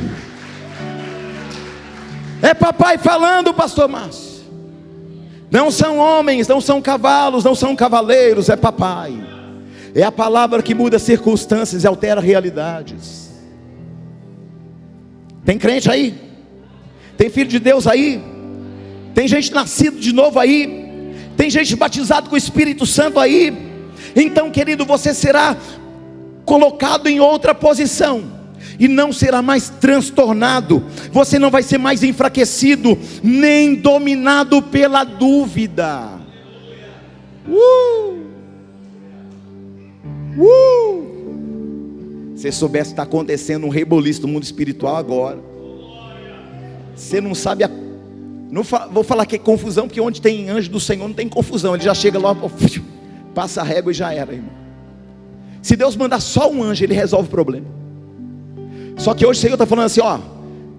É papai falando, pastor Márcio. Não são homens, não são cavalos, não são cavaleiros, é papai. É a palavra que muda circunstâncias e altera realidades. Tem crente aí? Tem filho de Deus aí? Tem gente nascido de novo aí? Tem gente batizado com o Espírito Santo aí? Então, querido, você será colocado em outra posição e não será mais transtornado. Você não vai ser mais enfraquecido, nem dominado pela dúvida. Se soubesse que está acontecendo um reboliço no mundo espiritual agora, você não sabe não vou falar que é confusão, porque onde tem anjo do Senhor não tem confusão. Ele já chega lá, passa a régua e já era, irmão. Se Deus mandar só um anjo, Ele resolve o problema. Só que hoje o Senhor está falando assim, ó,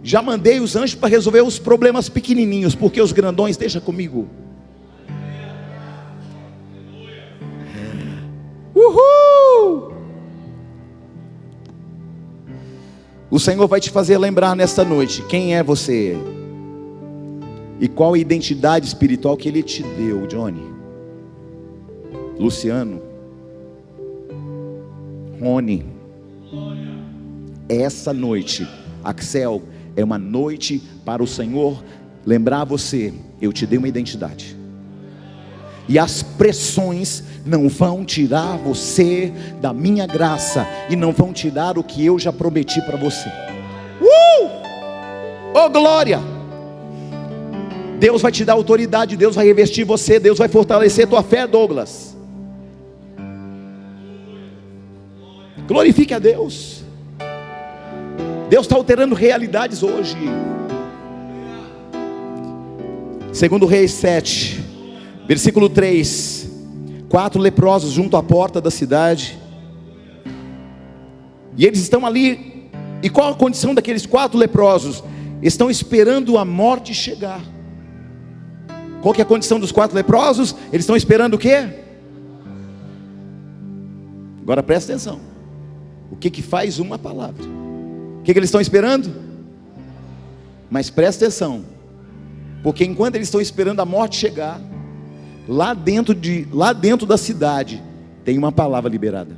já mandei os anjos para resolver os problemas pequenininhos, porque os grandões deixa comigo. Uhul! O Senhor vai te fazer lembrar nesta noite quem é você e qual a identidade espiritual que Ele te deu. Johnny, Luciano, Rony, essa noite, Axel, é uma noite para o Senhor lembrar você: eu te dei uma identidade, e as pressões não vão tirar você da minha graça, e não vão tirar o que eu já prometi para você. Oh glória! Deus vai te dar autoridade, Deus vai revestir você, Deus vai fortalecer tua fé, Douglas. Glorifique a Deus. Deus está alterando realidades hoje. Segundo Reis 7, versículo 3. 4 leprosos junto à porta da cidade, e eles estão ali. E qual a condição daqueles 4 leprosos? Estão esperando a morte chegar. Qual que é a condição dos 4 leprosos? Eles estão esperando o quê? Agora presta atenção. O que faz uma palavra? O que eles estão esperando? Mas presta atenção, porque enquanto eles estão esperando a morte chegar, lá dentro da cidade tem uma palavra liberada.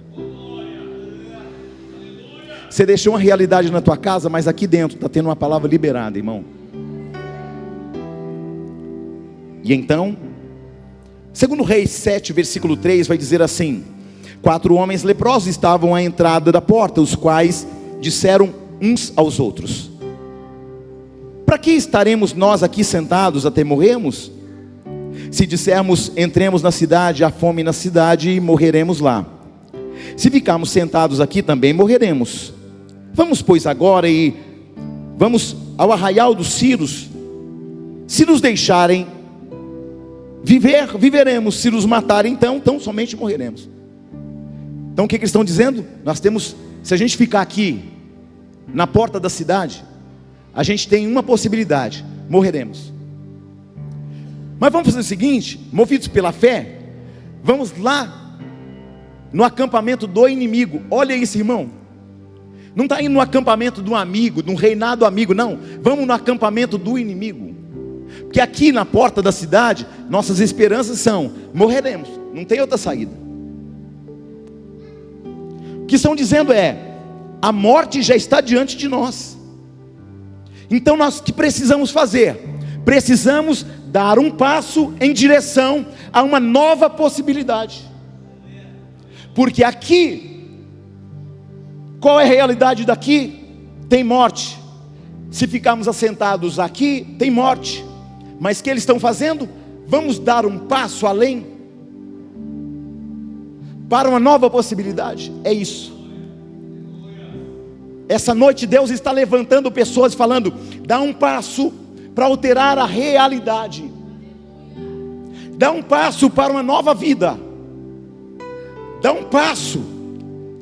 Você deixou uma realidade na tua casa, mas aqui dentro está tendo uma palavra liberada, irmão. E então, segundo Reis 7, versículo 3, vai dizer assim: 4 homens leprosos estavam à entrada da porta, os quais disseram uns aos outros: para que estaremos nós aqui sentados até morrermos? Se dissermos, entremos na cidade, há fome na cidade e morreremos lá. Se ficarmos sentados aqui, também morreremos. Vamos, pois, agora e vamos ao arraial dos ciros. Se nos deixarem viver, viveremos. Se nos matarem, então somente morreremos. Então o que eles estão dizendo? Se a gente ficar aqui na porta da cidade, a gente tem uma possibilidade: morreremos. Mas vamos fazer o seguinte, movidos pela fé, vamos lá no acampamento do inimigo. Olha isso, irmão. Não está indo no acampamento de um amigo, de um reinado amigo, não. Vamos no acampamento do inimigo. Porque aqui na porta da cidade, nossas esperanças são: morreremos, não tem outra saída. O que estão dizendo é: a morte já está diante de nós. Então nós o que precisamos fazer? Precisamos dar um passo em direção a uma nova possibilidade. Porque aqui, qual é a realidade daqui? Tem morte. Se ficarmos assentados aqui, tem morte. Mas o que eles estão fazendo? Vamos dar um passo além para uma nova possibilidade. É isso. Essa noite Deus está levantando pessoas falando: dá um passo para alterar a realidade, dá um passo para uma nova vida, dá um passo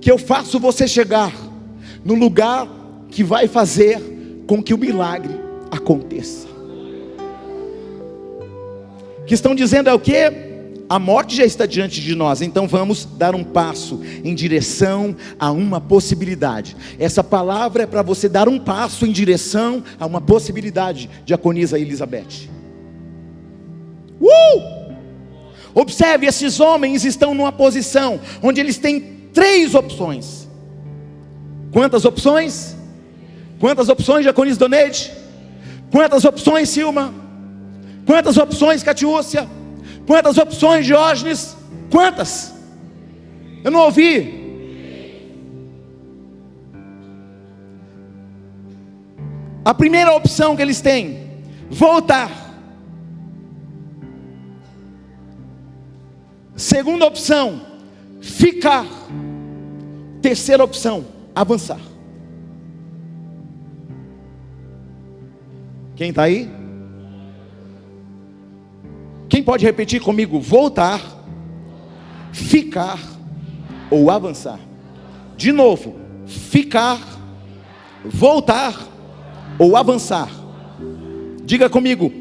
que eu faço você chegar no lugar que vai fazer com que o milagre aconteça. O que estão dizendo é o que? A morte já está diante de nós, então vamos dar um passo em direção a uma possibilidade. Essa palavra é para você dar um passo em direção a uma possibilidade, Diaconisa Elizabeth. Observe, esses homens estão numa posição onde eles têm 3 opções. Quantas opções? Quantas opções, Diaconisa Doneide? Quantas opções, Silma? Quantas opções, Catiúcia? Quantas opções, Diógenes? Quantas? Eu não ouvi. A primeira opção que eles têm: voltar. Segunda opção: ficar. Terceira opção: avançar. Quem está aí? Quem pode repetir comigo? Voltar, ficar ou avançar. De novo: ficar, voltar ou avançar. Diga comigo: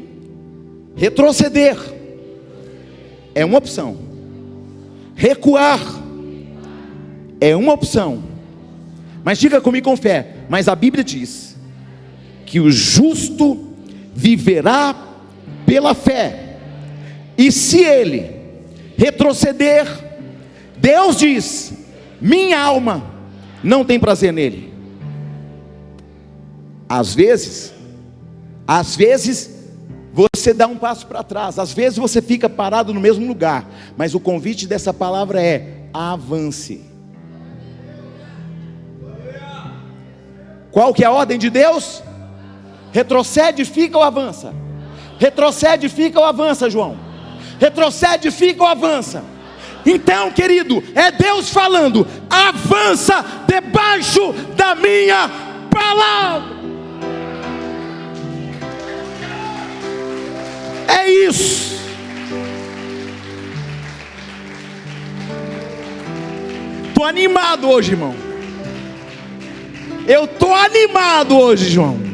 retroceder é uma opção, recuar é uma opção. Mas diga comigo com fé: mas a Bíblia diz que o justo viverá pela fé. E se ele retroceder, Deus diz: minha alma não tem prazer nele. Às vezes você dá um passo para trás, às vezes você fica parado no mesmo lugar, mas o convite dessa palavra é: avance. Qual que é a ordem de Deus? Retrocede, fica ou avança? Retrocede, fica ou avança, João? Retrocede, fica ou avança? Então, querido, é Deus falando: avança debaixo da minha palavra. É isso. Estou animado hoje, irmão. Eu estou animado hoje, João.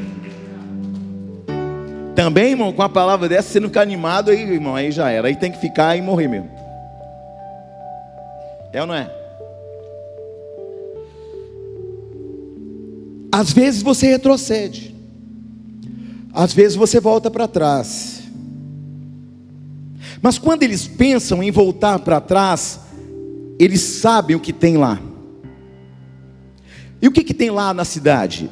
Também, irmão, com a palavra dessa, você não ficar animado, aí, irmão, aí já era. Aí tem que ficar e morrer mesmo. É ou não é? Às vezes você retrocede, às vezes você volta para trás. Mas quando eles pensam em voltar para trás, eles sabem o que tem lá. E o que tem lá na cidade?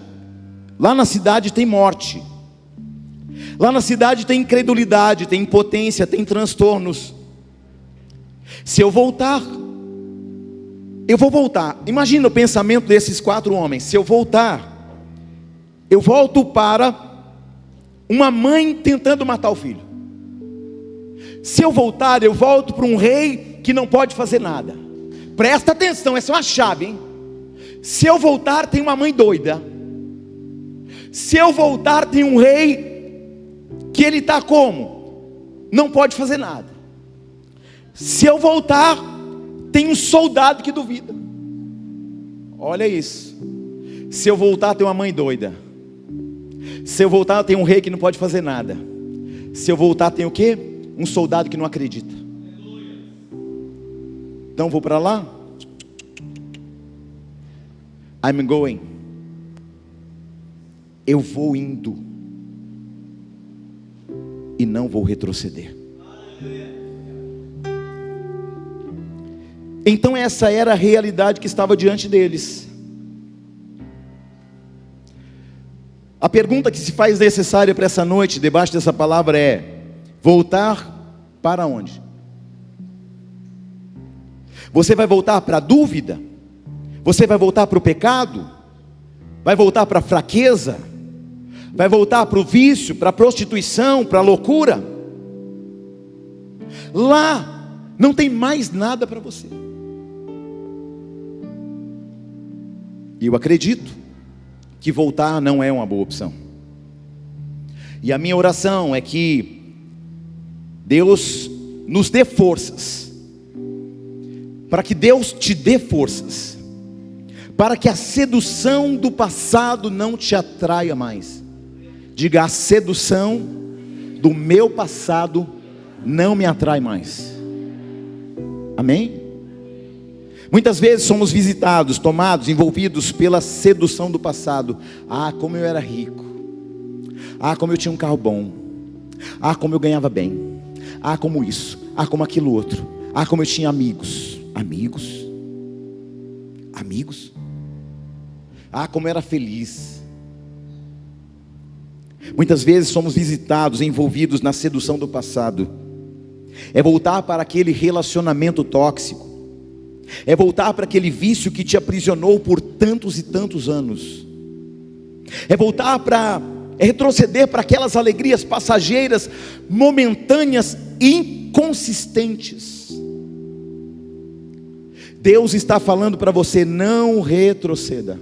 Lá na cidade tem morte. Lá na cidade tem incredulidade, tem impotência, tem transtornos. Se eu voltar, eu vou voltar. Imagina o pensamento desses 4 homens. Se eu voltar, eu volto para uma mãe tentando matar o filho. Se eu voltar, eu volto para um rei que não pode fazer nada. Presta atenção, essa é uma chave, hein? Se eu voltar, tem uma mãe doida. Se eu voltar, tem um rei que ele está como? Não pode fazer nada. Se eu voltar, tem um soldado que duvida. Olha isso. Se eu voltar, tem uma mãe doida. Se eu voltar, tem um rei que não pode fazer nada. Se eu voltar, tem o quê? Um soldado que não acredita. Então vou para lá. I'm going. Eu vou indo. E não vou retroceder. Então essa era a realidade que estava diante deles. A pergunta que se faz necessária para essa noite, debaixo dessa palavra, é: voltar para onde? Você vai voltar para a dúvida? Você vai voltar para o pecado? Vai voltar para a fraqueza? Vai voltar para o vício, para a prostituição, para a loucura? Lá não tem mais nada para você. E eu acredito que voltar não é uma boa opção. E a minha oração é que Deus nos dê forças, para que Deus te dê forças, para que a sedução do passado não te atraia mais. Diga: a sedução do meu passado não me atrai mais. Amém? Muitas vezes somos visitados, tomados, envolvidos pela sedução do passado. Ah, como eu era rico. Ah, como eu tinha um carro bom. Ah, como eu ganhava bem. Ah, como isso. Ah, como aquilo outro. Ah, como eu tinha amigos. Amigos? Amigos? Ah, como eu era feliz. Muitas vezes somos visitados, envolvidos na sedução do passado. É voltar para aquele relacionamento tóxico. É voltar para aquele vício que te aprisionou por tantos e tantos anos. É retroceder para aquelas alegrias passageiras, momentâneas, inconsistentes. Deus está falando para você: não retroceda,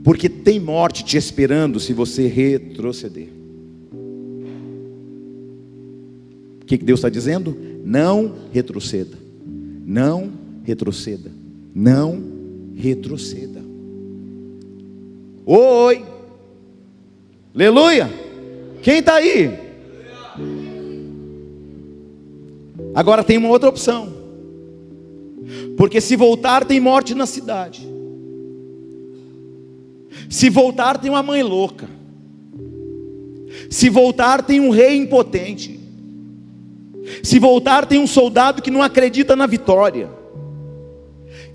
porque tem morte te esperando se você retroceder. O que Deus está dizendo? Não retroceda, não retroceda, não retroceda. Oi, aleluia, quem está aí? Agora tem uma outra opção, porque se voltar tem morte na cidade. Se voltar tem uma mãe louca. Se voltar tem um rei impotente. Se voltar tem um soldado que não acredita na vitória.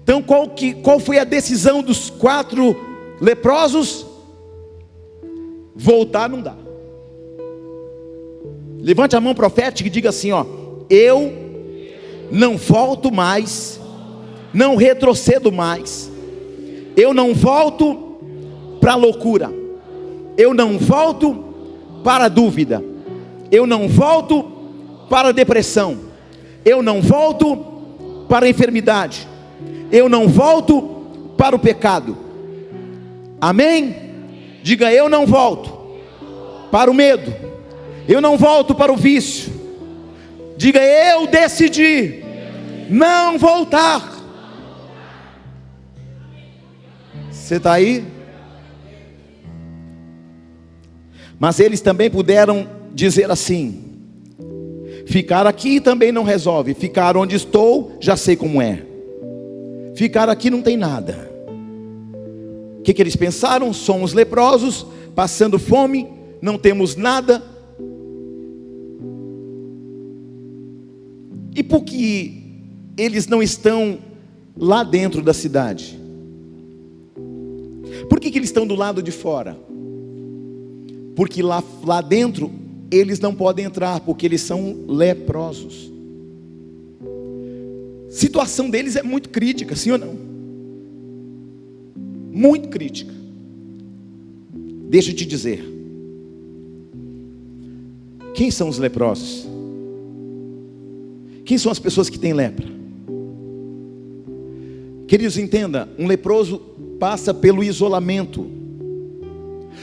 Então qual foi a decisão dos 4 leprosos? Voltar não dá. Levante a mão profética e diga assim, ó: eu não volto mais, não retrocedo mais. Eu não volto para a loucura. Eu não volto para a dúvida. Eu não volto para a depressão. Eu não volto para a enfermidade. Eu não volto para o pecado. Amém? Diga: eu não volto para o medo. Eu não volto para o vício. Diga: eu decidi não voltar. Você está aí? Mas eles também puderam dizer assim: ficar aqui também não resolve. Ficar onde estou, já sei como é. Ficar aqui não tem nada. O que eles pensaram? Somos leprosos, passando fome, não temos nada. E por que eles não estão lá dentro da cidade? Por que eles estão do lado de fora? Porque lá dentro eles não podem entrar, porque eles são leprosos. A situação deles é muito crítica, sim ou não? Muito crítica. Deixa eu te dizer, quem são os leprosos? Quem são as pessoas que têm lepra? Queridos, entenda, um leproso passa pelo isolamento.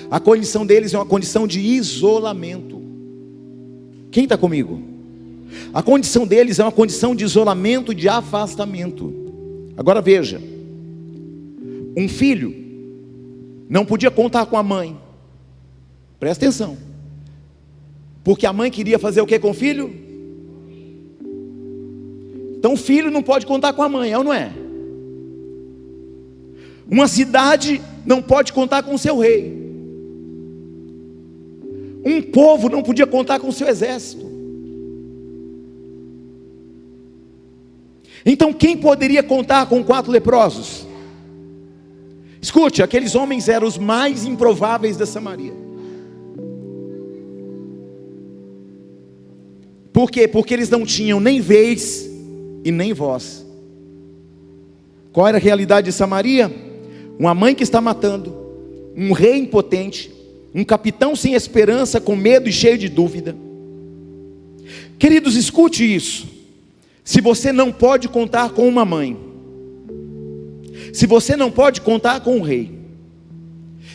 A condição deles é uma condição de isolamento. Quem está comigo? A condição deles é uma condição de isolamento, de afastamento. Agora veja, um filho não podia contar com a mãe. Presta atenção. Porque a mãe queria fazer o que com o filho? Então o filho não pode contar com a mãe, é ou não é? Uma cidade não pode contar com o seu rei. Um povo não podia contar com o seu exército. Então quem poderia contar com 4 leprosos? Escute, aqueles homens eram os mais improváveis da Samaria. Por quê? Porque eles não tinham nem vez e nem voz. Qual era a realidade de Samaria? Uma mãe que está matando, um rei impotente, um capitão sem esperança, com medo e cheio de dúvida. Queridos, escute isso. Se você não pode contar com uma mãe, se você não pode contar com um rei,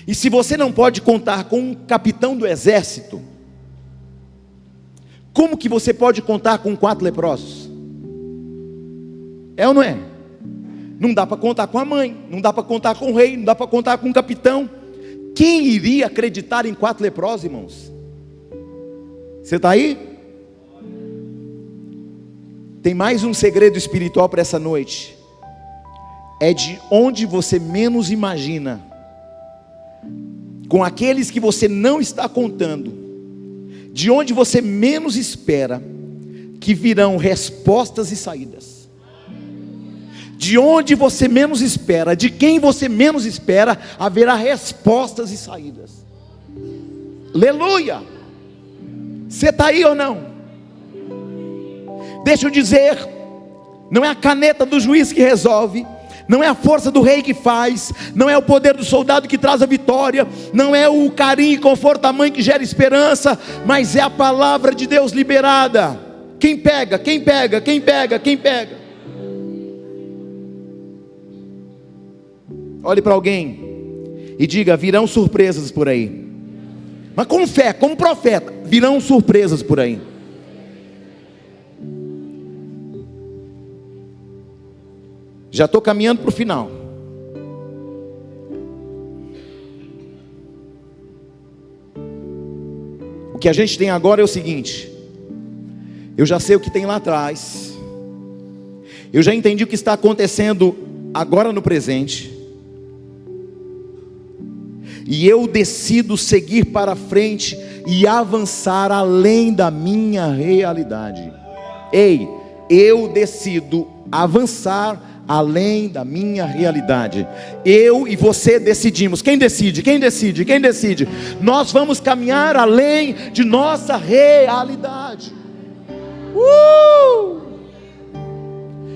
e se você não pode contar com um capitão do exército, como que você pode contar com 4 leprosos? É ou não é? Não dá para contar com a mãe, não dá para contar com o rei, não dá para contar com um capitão. Quem iria acreditar em 4 leprosos, irmãos? Você está aí? Tem mais um segredo espiritual para essa noite. É de onde você menos imagina, com aqueles que você não está contando, de onde você menos espera, que virão respostas e saídas. De onde você menos espera, de quem você menos espera, haverá respostas e saídas. Aleluia! Você está aí ou não? Deixa eu dizer, não é a caneta do juiz que resolve, não é a força do rei que faz, não é o poder do soldado que traz a vitória, não é o carinho e conforto da mãe que gera esperança, mas é a palavra de Deus liberada. Quem pega, quem pega, quem pega, quem pega? Olhe para alguém e diga: virão surpresas por aí. Mas com fé, como profeta, virão surpresas por aí. Já estou caminhando para o final. O que a gente tem agora é o seguinte: eu já sei o que tem lá atrás, eu já entendi o que está acontecendo agora no presente, e eu decido seguir para frente e avançar além da minha realidade. Ei, eu decido avançar além da minha realidade. Eu e você decidimos. Quem decide? Quem decide? Quem decide? Nós vamos caminhar além de nossa realidade.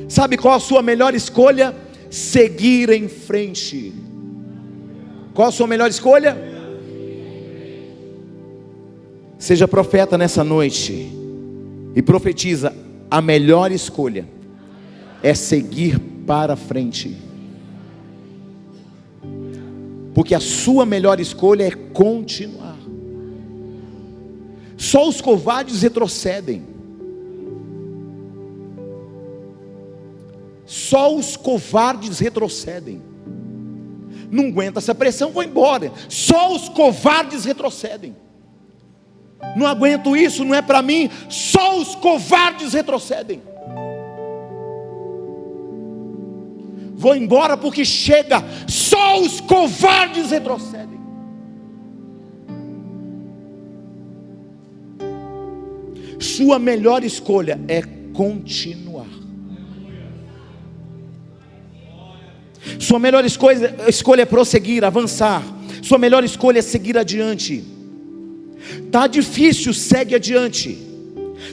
Sabe qual a sua melhor escolha? Seguir em frente. Qual a sua melhor escolha? Seja profeta nessa noite e profetiza: a melhor escolha é seguir para frente, porque a sua melhor escolha é continuar. Só os covardes retrocedem. Só os covardes retrocedem. Não aguenta essa pressão, vou embora. Só os covardes retrocedem. Não aguento isso, não é para mim. Só os covardes retrocedem. Vou embora porque chega. Só os covardes retrocedem. Sua melhor escolha é continuar. Sua melhor escolha é prosseguir, avançar. Sua melhor escolha é seguir adiante. Está difícil, segue adiante.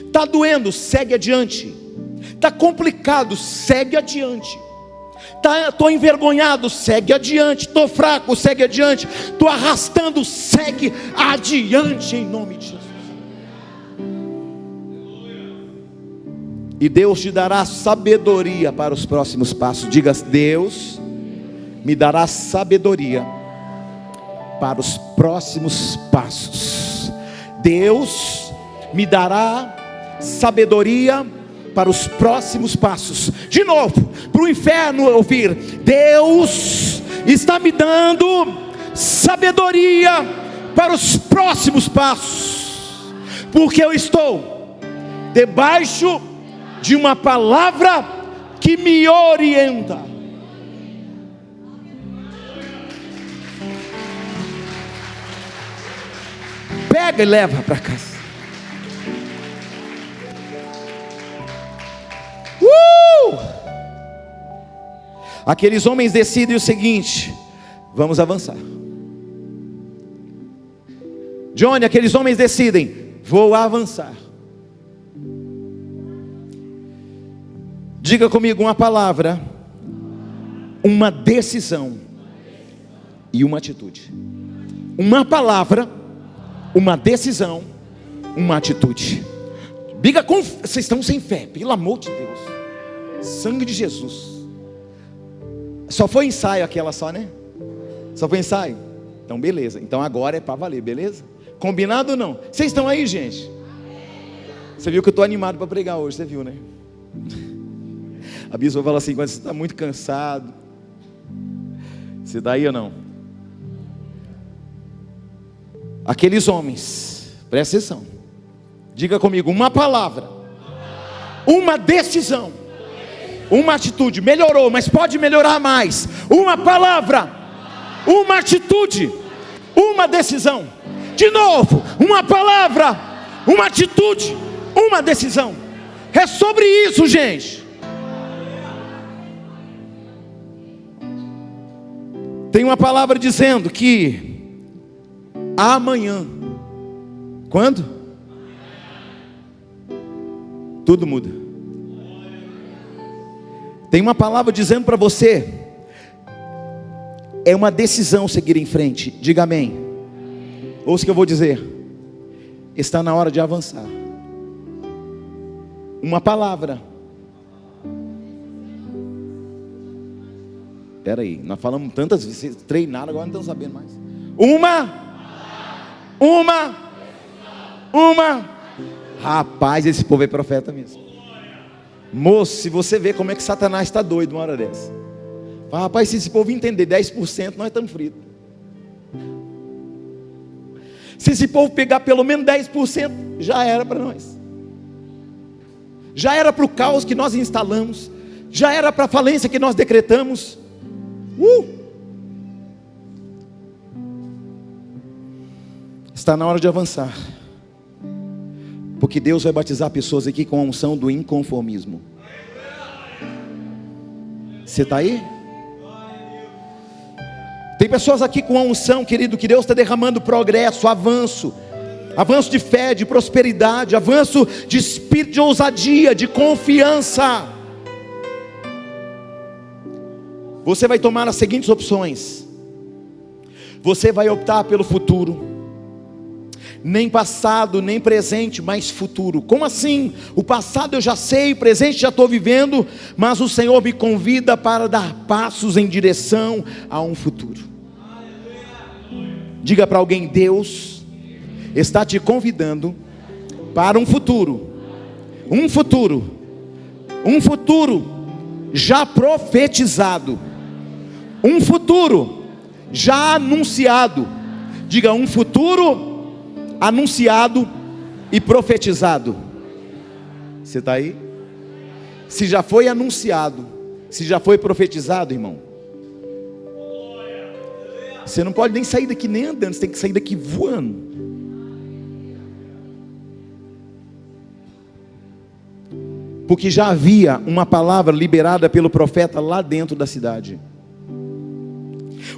Está doendo, segue adiante. Está complicado, segue adiante. Estou envergonhado, segue adiante. Estou fraco, segue adiante. Estou arrastando, segue adiante em nome de Jesus. E Deus te dará sabedoria para os próximos passos. Diga: Deus me dará sabedoria para os próximos passos. Deus me dará sabedoria para os próximos passos. De novo, para o inferno ouvir: Deus está me dando sabedoria para os próximos passos, porque eu estou debaixo de uma palavra que me orienta. Pega e leva para casa. Aqueles homens decidem o seguinte: vamos avançar. Johnny, aqueles homens decidem: vou avançar. Diga comigo uma palavra, uma decisão e uma atitude. Uma palavra, uma decisão, uma atitude. Diga com... Vocês estão sem fé, pelo amor de Deus. Sangue de Jesus. Só foi ensaio aquela só, né? Só foi ensaio? Então beleza, então agora é para valer, beleza? Combinado ou não? Vocês estão aí, gente? Você viu que eu estou animado para pregar hoje, você viu, né? A bispa fala assim: quando você está muito cansado, você está aí ou não? Aqueles homens, presta atenção, diga comigo, uma palavra, uma decisão, uma atitude. Melhorou, mas pode melhorar mais. Uma palavra, uma atitude, uma decisão. De novo, uma palavra, uma atitude, uma decisão. É sobre isso, gente. Tem uma palavra dizendo que amanhã, quando? Tudo muda. Tem uma palavra dizendo para você, é uma decisão seguir em frente. Diga amém. Ouça o que eu vou dizer. Está na hora de avançar. Uma palavra. Espera aí, nós falamos tantas vezes, vocês treinaram, agora não estão sabendo mais. Uma. Rapaz, esse povo é profeta mesmo. Moço, se você vê como é que Satanás está doido uma hora dessa. Fala, rapaz, se esse povo entender 10%, nós estamos fritos. Se esse povo pegar pelo menos 10%, já era para nós. Já era para o caos que nós instalamos. Já era para a falência que nós decretamos. Está na hora de avançar. Porque Deus vai batizar pessoas aqui com a unção do inconformismo. Você está aí? Tem pessoas aqui com a unção, querido, que Deus está derramando progresso, avanço de fé, de prosperidade, avanço de espírito de ousadia, de confiança. Você vai tomar as seguintes opções. Você vai optar pelo futuro. Nem passado, nem presente, mas futuro. Como assim? O passado eu já sei, o presente já estou vivendo, mas o Senhor me convida para dar passos em direção a um futuro. Diga para alguém, Deus está te convidando para um futuro. Um futuro já profetizado. Um futuro já anunciado. Diga, um futuro anunciado e profetizado. Você está aí? Se já foi anunciado, se já foi profetizado, irmão, você não pode nem sair daqui nem andando, você tem que sair daqui voando. Porque já havia uma palavra liberada pelo profeta lá dentro da cidade.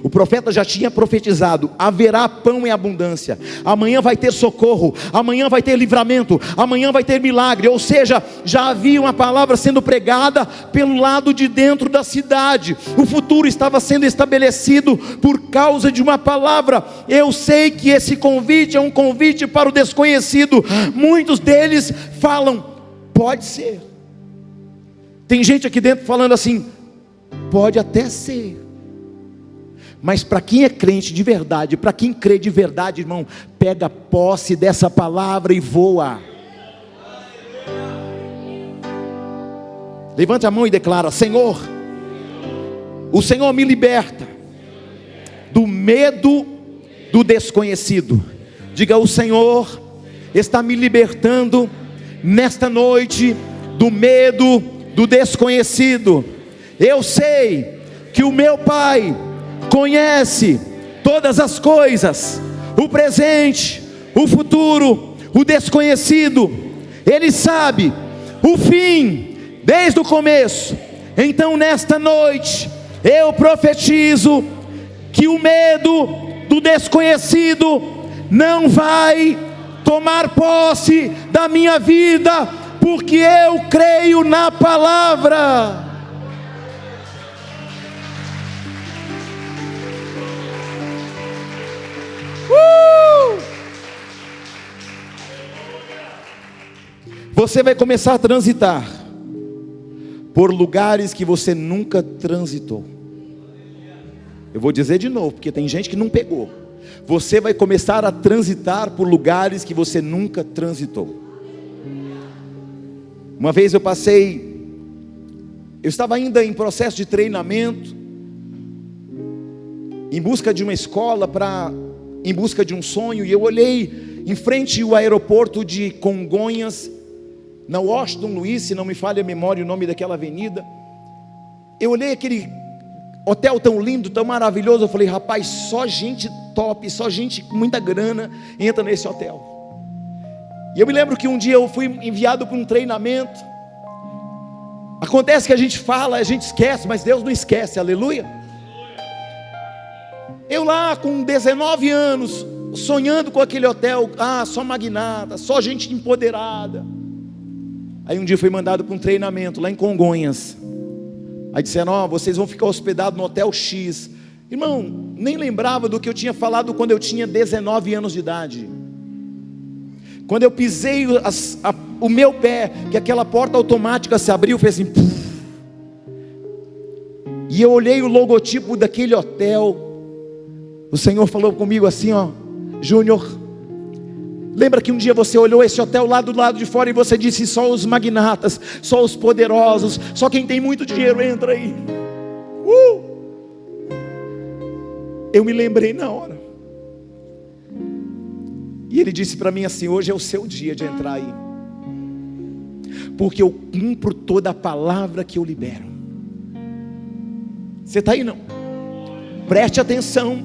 O profeta já tinha profetizado: haverá pão em abundância, amanhã vai ter socorro, amanhã vai ter livramento, amanhã vai ter milagre. Ou seja, já havia uma palavra sendo pregada pelo lado de dentro da cidade. O futuro estava sendo estabelecido por causa de uma palavra. Eu sei que esse convite é um convite para o desconhecido. Muitos deles falam, pode ser. Tem gente aqui dentro falando assim, pode até ser. Mas para quem é crente de verdade, para quem crê de verdade, irmão, pega posse dessa palavra e voa. Levante a mão e declara: Senhor, o Senhor me liberta do medo do desconhecido. Diga, o Senhor está me libertando nesta noite do medo do desconhecido. Eu sei que o meu Pai conhece todas as coisas, o presente, o futuro, o desconhecido. Ele sabe o fim desde o começo. Então nesta noite eu profetizo que o medo do desconhecido não vai tomar posse da minha vida, porque eu creio na palavra. Você vai começar a transitar por lugares que você nunca transitou. Eu vou dizer de novo, porque tem gente que não pegou. Você vai começar a transitar por lugares que você nunca transitou. Uma vez eu estava ainda em processo de treinamento, em busca de uma escola, em busca de um sonho, e eu olhei em frente ao aeroporto de Congonhas, na Washington Luiz, se não me falha a memória o nome daquela avenida. Eu olhei aquele hotel tão lindo, tão maravilhoso, eu falei, rapaz, só gente top, só gente com muita grana entra nesse hotel. E eu me lembro que um dia eu fui enviado para um treinamento. Acontece que a gente fala, a gente esquece, mas Deus não esquece, aleluia. Eu lá com 19 anos, sonhando com aquele hotel, só magnata, só gente empoderada. Aí um dia fui mandado para um treinamento lá em Congonhas. Aí disseram, vocês vão ficar hospedados no Hotel X. Irmão, nem lembrava do que eu tinha falado quando eu tinha 19 anos de idade. Quando eu pisei o meu pé, que aquela porta automática se abriu, fez assim, puff. E eu olhei o logotipo daquele hotel. O Senhor falou comigo assim, Júnior, lembra que um dia você olhou esse hotel lá do lado de fora e você disse, só os magnatas, só os poderosos, só quem tem muito dinheiro entra aí. Eu me lembrei na hora. E ele disse para mim assim, hoje é o seu dia de entrar aí, porque eu cumpro toda a palavra que eu libero. Você está aí não? Preste atenção,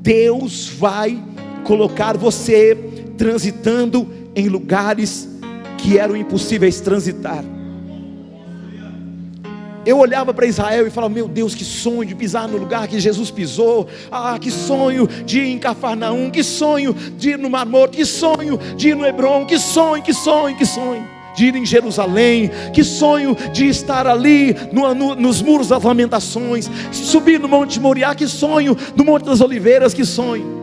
Deus vai colocar você transitando em lugares que eram impossíveis transitar. Eu olhava para Israel e falava, meu Deus, que sonho de pisar no lugar que Jesus pisou. Que sonho de ir em Cafarnaum, que sonho de ir no Mar Morto, que sonho de ir no Hebron, que sonho de ir em Jerusalém, que sonho de estar ali nos muros das lamentações, subir no Monte Moriá, que sonho no Monte das Oliveiras, que sonho.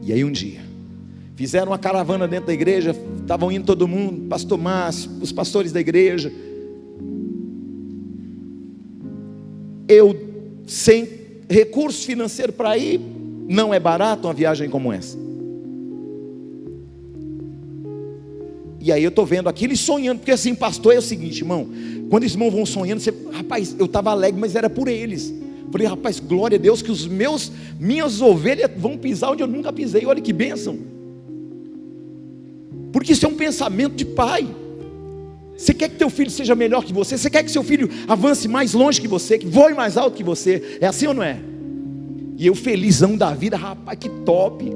E aí um dia fizeram uma caravana dentro da igreja, estavam indo todo mundo, pastor Márcio, os pastores da igreja. Eu, sem recurso financeiro para ir, não é barato uma viagem como essa. E aí eu estou vendo aquilo e sonhando, porque assim, pastor, é o seguinte, irmão, quando os irmãos vão sonhando, rapaz, eu estava alegre, mas era por eles. Falei, rapaz, glória a Deus que minhas ovelhas vão pisar onde eu nunca pisei. Olha que bênção. Porque isso é um pensamento de pai. Você quer que teu filho seja melhor que você? Você quer que seu filho avance mais longe que você, que voe mais alto que você? É assim ou não é? E eu felizão da vida, rapaz, que top.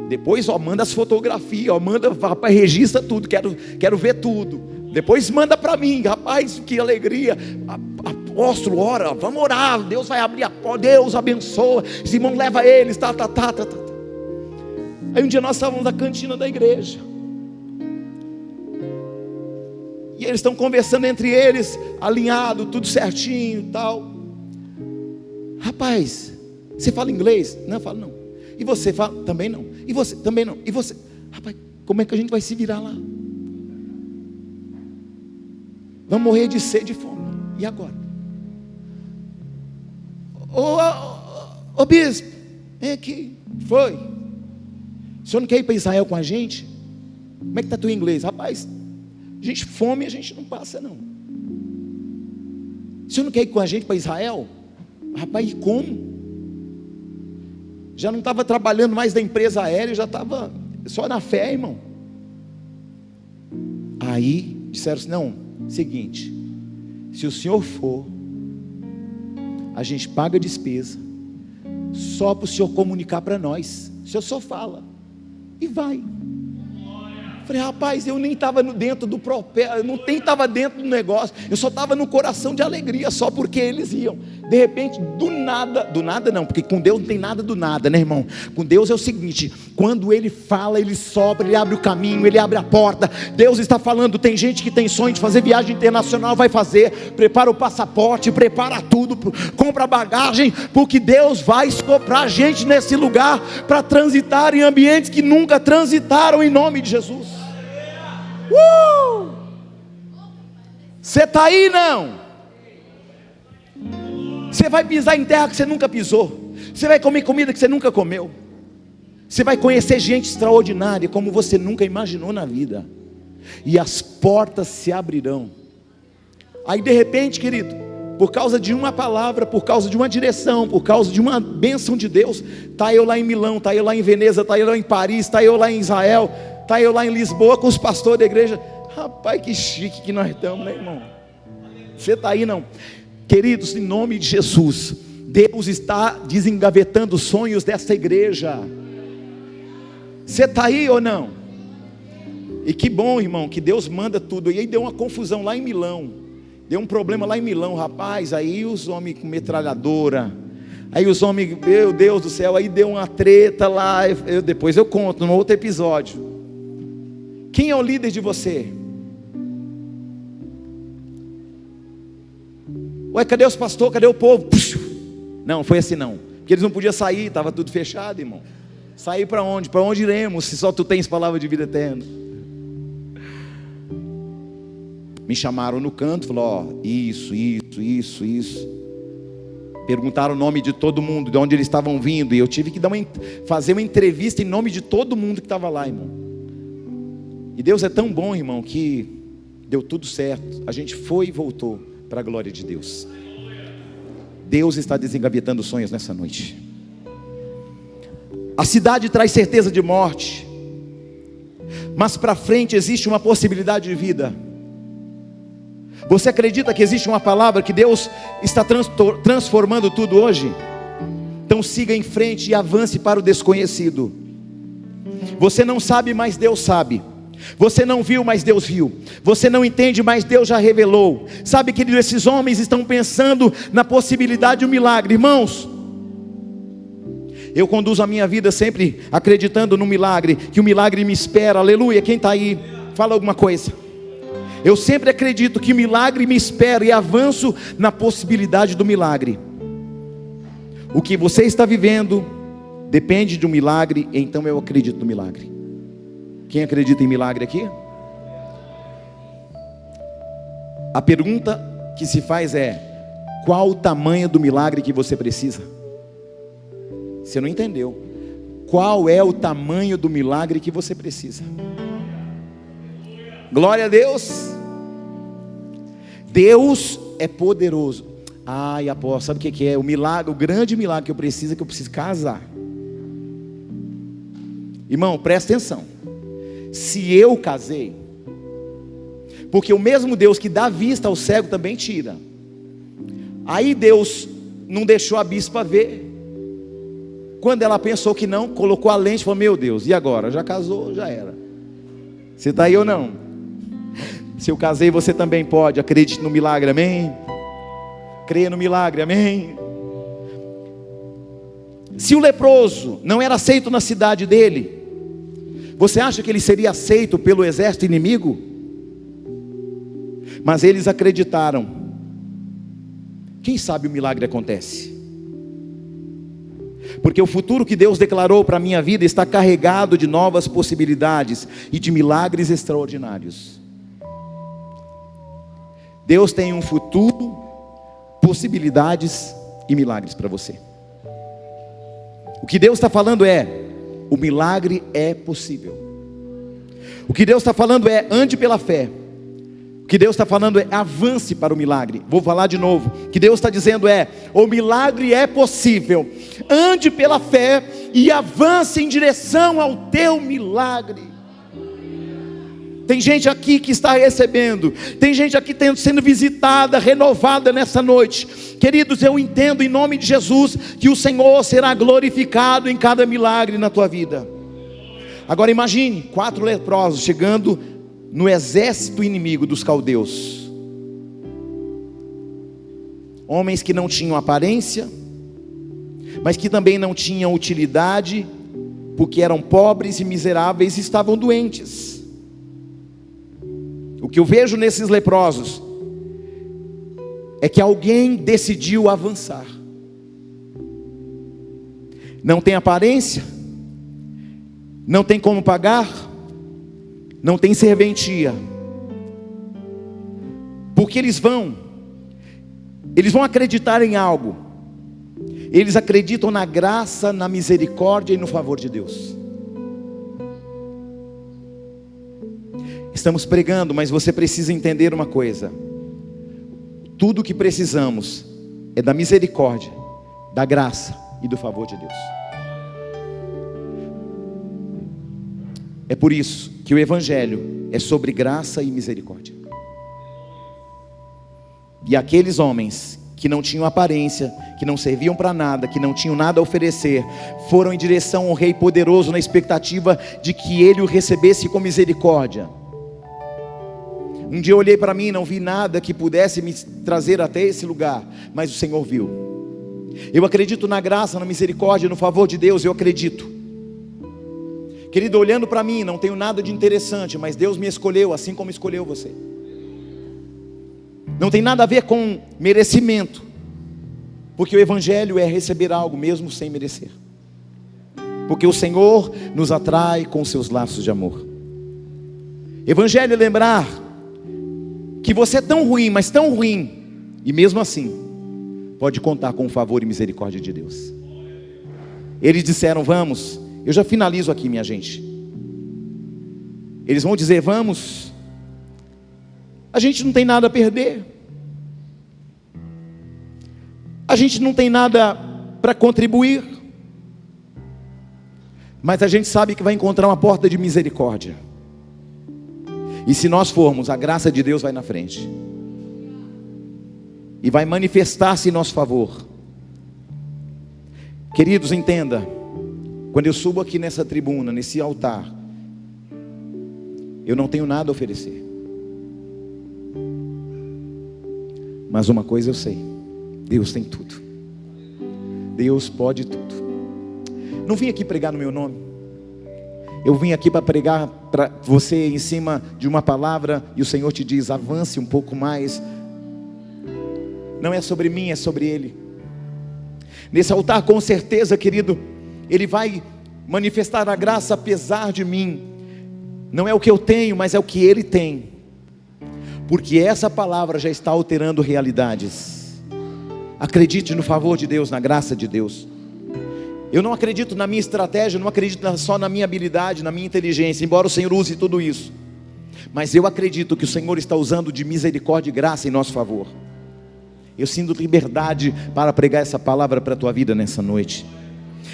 Depois manda as fotografias, rapaz, registra tudo, quero ver tudo. Depois manda para mim, rapaz, que alegria. Apóstolo, ora, vamos orar, Deus vai abrir a porta, Deus abençoa, esse irmão leva eles, tá. Aí um dia nós estávamos na cantina da igreja, e eles estão conversando entre eles, alinhado, tudo certinho e tal. Rapaz, você fala inglês? Não, eu falo não. E você fala? Também não. E você? Também não. E você? Rapaz, como é que a gente vai se virar lá? Vamos morrer de sede e fome. E agora? Ô bispo, vem aqui. Foi? O senhor não quer ir para Israel com a gente? Como é que está teu inglês? Rapaz, fome a gente não passa não. O senhor não quer ir com a gente para Israel? Rapaz, e como? Já não estava trabalhando mais da empresa aérea, já estava só na fé, irmão. Aí disseram assim, não, seguinte, se o senhor for, a gente paga a despesa, só para o senhor comunicar para nós. O senhor só fala e vai. Falei, rapaz, eu nem estava dentro do propósito, eu não estava dentro do negócio, eu só estava no coração de alegria, só porque eles iam. De repente, do nada não, porque com Deus não tem nada do nada, né, irmão? Com Deus é o seguinte, quando Ele fala, Ele sopra, Ele abre o caminho, Ele abre a porta. Deus está falando, tem gente que tem sonho de fazer viagem internacional, vai fazer, prepara o passaporte, prepara tudo, compra bagagem, porque Deus vai soprar gente nesse lugar, para transitar em ambientes que nunca transitaram, em nome de Jesus. Você está aí não? Você vai pisar em terra que você nunca pisou, você vai comer comida que você nunca comeu, você vai conhecer gente extraordinária como você nunca imaginou na vida, e as portas se abrirão. Aí de repente, querido, por causa de uma palavra, por causa de uma direção, por causa de uma bênção de Deus, está eu lá em Milão, está eu lá em Veneza, está eu lá em Paris, está eu lá em Israel, está eu lá em Lisboa com os pastores da igreja. Rapaz, que chique que nós estamos, né, irmão? Você está aí, não? Queridos, em nome de Jesus, Deus está desengavetando os sonhos dessa igreja. Você está aí ou não? E que bom, irmão, que Deus manda tudo. E aí deu uma confusão lá em Milão, deu um problema lá em Milão, rapaz. Aí os homens com metralhadora, aí os homens, meu Deus do céu, aí deu uma treta lá. Depois eu conto, num outro episódio. Quem é o líder de você? Ué, cadê os pastores? Cadê o povo? Puxa. Não, foi assim não, porque eles não podiam sair, estava tudo fechado, irmão. Sair para onde? Para onde iremos, se só tu tens palavra de vida eterna? Me chamaram no canto, falou, ó, isso. Perguntaram o nome de todo mundo, de onde eles estavam vindo, e eu tive que fazer uma entrevista em nome de todo mundo que estava lá, irmão. E Deus é tão bom, irmão, que deu tudo certo. A gente foi e voltou para a glória de Deus. Deus está desengavetando sonhos nessa noite. A cidade traz certeza de morte, mas para frente existe uma possibilidade de vida. Você acredita que existe uma palavra, que Deus está transformando tudo hoje? Então siga em frente e avance para o desconhecido. Você não sabe, mas Deus sabe. Você não viu, mas Deus viu. Você não entende, mas Deus já revelou. Sabe, querido, esses homens estão pensando na possibilidade de um milagre. Irmãos, eu conduzo a minha vida sempre acreditando no milagre, que o milagre me espera. Aleluia. Quem está aí, fala alguma coisa. Eu sempre acredito que o milagre me espera e avanço na possibilidade do milagre. O que você está vivendo depende de um milagre, então eu acredito no milagre. Quem acredita em milagre aqui? A pergunta que se faz é: qual o tamanho do milagre que você precisa? Você não entendeu. Qual é o tamanho do milagre que você precisa? Glória a Deus. Deus é poderoso. Ai, apóstolo, sabe o que é? O milagre, o grande milagre que eu preciso é que eu preciso casar. Irmão, presta atenção. Se eu casei, porque o mesmo Deus que dá vista ao cego também tira. Aí Deus não deixou a bispa ver. Quando ela pensou que não, colocou a lente e falou: meu Deus, e agora? Já casou, já era. Você está aí ou não? Se eu casei, você também pode. Acredite no milagre, amém? Creia no milagre, amém? Se o leproso não era aceito na cidade dele, você acha que ele seria aceito pelo exército inimigo? Mas eles acreditaram. Quem sabe o milagre acontece? Porque o futuro que Deus declarou para a minha vida está carregado de novas possibilidades e de milagres extraordinários. Deus tem um futuro, possibilidades e milagres para você. O que Deus está falando é: o milagre é possível. O que Deus está falando é: ande pela fé. O que Deus está falando é: avance para o milagre. Vou falar de novo. O que Deus está dizendo é: o milagre é possível. Ande pela fé e avance em direção ao teu milagre. Tem gente aqui que está recebendo, tem gente aqui sendo visitada, renovada nessa noite. Queridos, eu entendo em nome de Jesus que o Senhor será glorificado em cada milagre na tua vida. Agora imagine 4 leprosos chegando no exército inimigo dos caldeus. Homens que não tinham aparência, mas que também não tinham utilidade, porque eram pobres e miseráveis e estavam doentes. O que eu vejo nesses leprosos é que alguém decidiu avançar. Não tem aparência, não tem como pagar, não tem serventia, porque eles vão acreditar em algo. Eles acreditam na graça, na misericórdia e no favor de Deus. Estamos pregando, mas você precisa entender uma coisa: tudo o que precisamos é da misericórdia, da graça e do favor de Deus. É por isso que o Evangelho é sobre graça e misericórdia. E aqueles homens que não tinham aparência, que não serviam para nada, que não tinham nada a oferecer, foram em direção ao Rei poderoso na expectativa de que ele o recebesse com misericórdia. Um dia eu olhei para mim e não vi nada que pudesse me trazer até esse lugar, mas o Senhor viu. Eu acredito na graça, na misericórdia, no favor de Deus, eu acredito. Querido, olhando para mim, não tenho nada de interessante, mas Deus me escolheu assim como escolheu você. Não tem nada a ver com merecimento, porque o Evangelho é receber algo mesmo sem merecer, porque o Senhor nos atrai com seus laços de amor. Evangelho é lembrar que você é tão ruim, mas tão ruim, e mesmo assim pode contar com o favor e misericórdia de Deus. Eles disseram: vamos. Eu já finalizo aqui, minha gente. Eles vão dizer: vamos. A gente não tem nada a perder. A gente não tem nada para contribuir. Mas a gente sabe que vai encontrar uma porta de misericórdia. E se nós formos, a graça de Deus vai na frente. E vai manifestar-se em nosso favor. Queridos, entenda. Quando eu subo aqui nessa tribuna, nesse altar, eu não tenho nada a oferecer. Mas uma coisa eu sei: Deus tem tudo. Deus pode tudo. Não vim aqui pregar no meu nome. Eu vim aqui para pregar para você em cima de uma palavra, e o Senhor te diz: avance um pouco mais. Não é sobre mim, é sobre Ele. Nesse altar, com certeza, querido, Ele vai manifestar a graça apesar de mim. Não é o que eu tenho, mas é o que Ele tem. Porque essa palavra já está alterando realidades. Acredite no favor de Deus, na graça de Deus. Eu não acredito na minha estratégia, não acredito só na minha habilidade, na minha inteligência, embora o Senhor use tudo isso. Mas eu acredito que o Senhor está usando de misericórdia e graça em nosso favor. Eu sinto liberdade para pregar essa palavra para a tua vida nessa noite.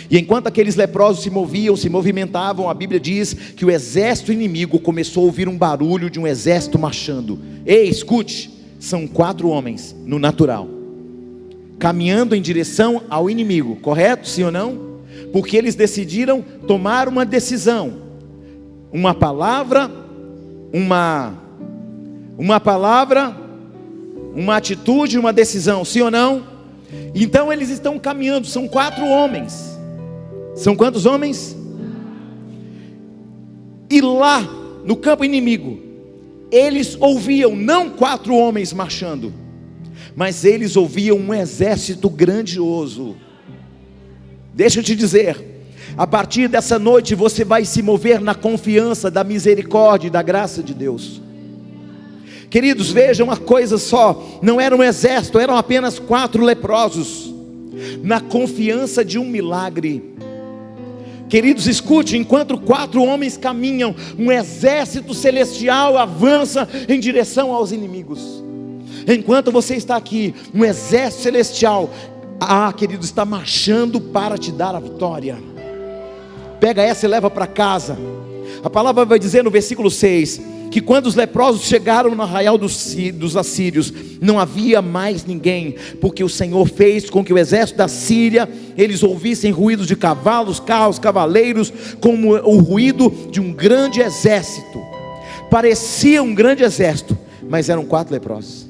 E enquanto aqueles leprosos se moviam, se movimentavam, a Bíblia diz que o exército inimigo começou a ouvir um barulho de um exército marchando. Ei, escute, são 4 homens no natural, caminhando em direção ao inimigo, correto? Sim ou não? Porque eles decidiram tomar uma decisão, uma palavra, uma atitude, uma decisão, sim ou não? Então eles estão caminhando, são 4 homens. São quantos homens? E lá no campo inimigo, eles ouviam não 4 homens marchando, mas eles ouviam um exército grandioso. Deixa eu te dizer, a partir dessa noite você vai se mover na confiança da misericórdia e da graça de Deus. Queridos, vejam uma coisa só, não era um exército, eram apenas 4 leprosos, na confiança de um milagre. Queridos, escute, enquanto 4 homens caminham, um exército celestial avança em direção aos inimigos. Enquanto você está aqui, um exército celestial, querido, está marchando para te dar a vitória. Pega essa e leva para casa. A palavra vai dizer no versículo 6, que quando os leprosos chegaram no arraial dos assírios, não havia mais ninguém, porque o Senhor fez com que o exército da Síria, eles ouvissem ruídos de cavalos, carros, cavaleiros, como o ruído de um grande exército. Parecia um grande exército, mas eram 4 leprosos.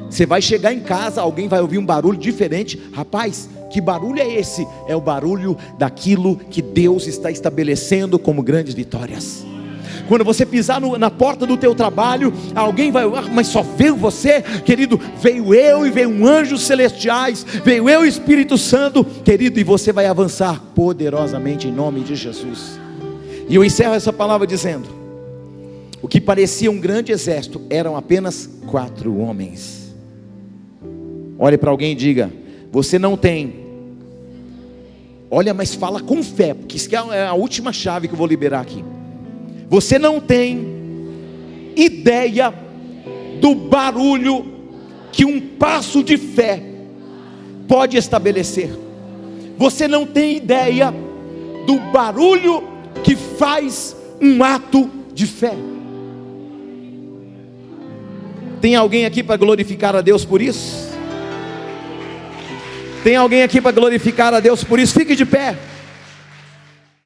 Você vai chegar em casa, alguém vai ouvir um barulho diferente. Rapaz, que barulho é esse? É o barulho daquilo que Deus está estabelecendo como grandes vitórias. Quando você pisar na porta do teu trabalho, alguém vai, mas só veio você? Querido, veio eu e veio um anjo celestiais, veio eu e o Espírito Santo, querido, e você vai avançar poderosamente em nome de Jesus. E eu encerro essa palavra dizendo: o que parecia um grande exército, eram apenas 4 homens. Olhe para alguém e diga: você não tem. Olha, mas fala com fé, porque isso é a última chave que eu vou liberar aqui. Você não tem ideia do barulho que um passo de fé pode estabelecer. Você não tem ideia do barulho que faz um ato de fé. Tem alguém aqui para glorificar a Deus por isso? Tem alguém aqui para glorificar a Deus por isso? Fique de pé.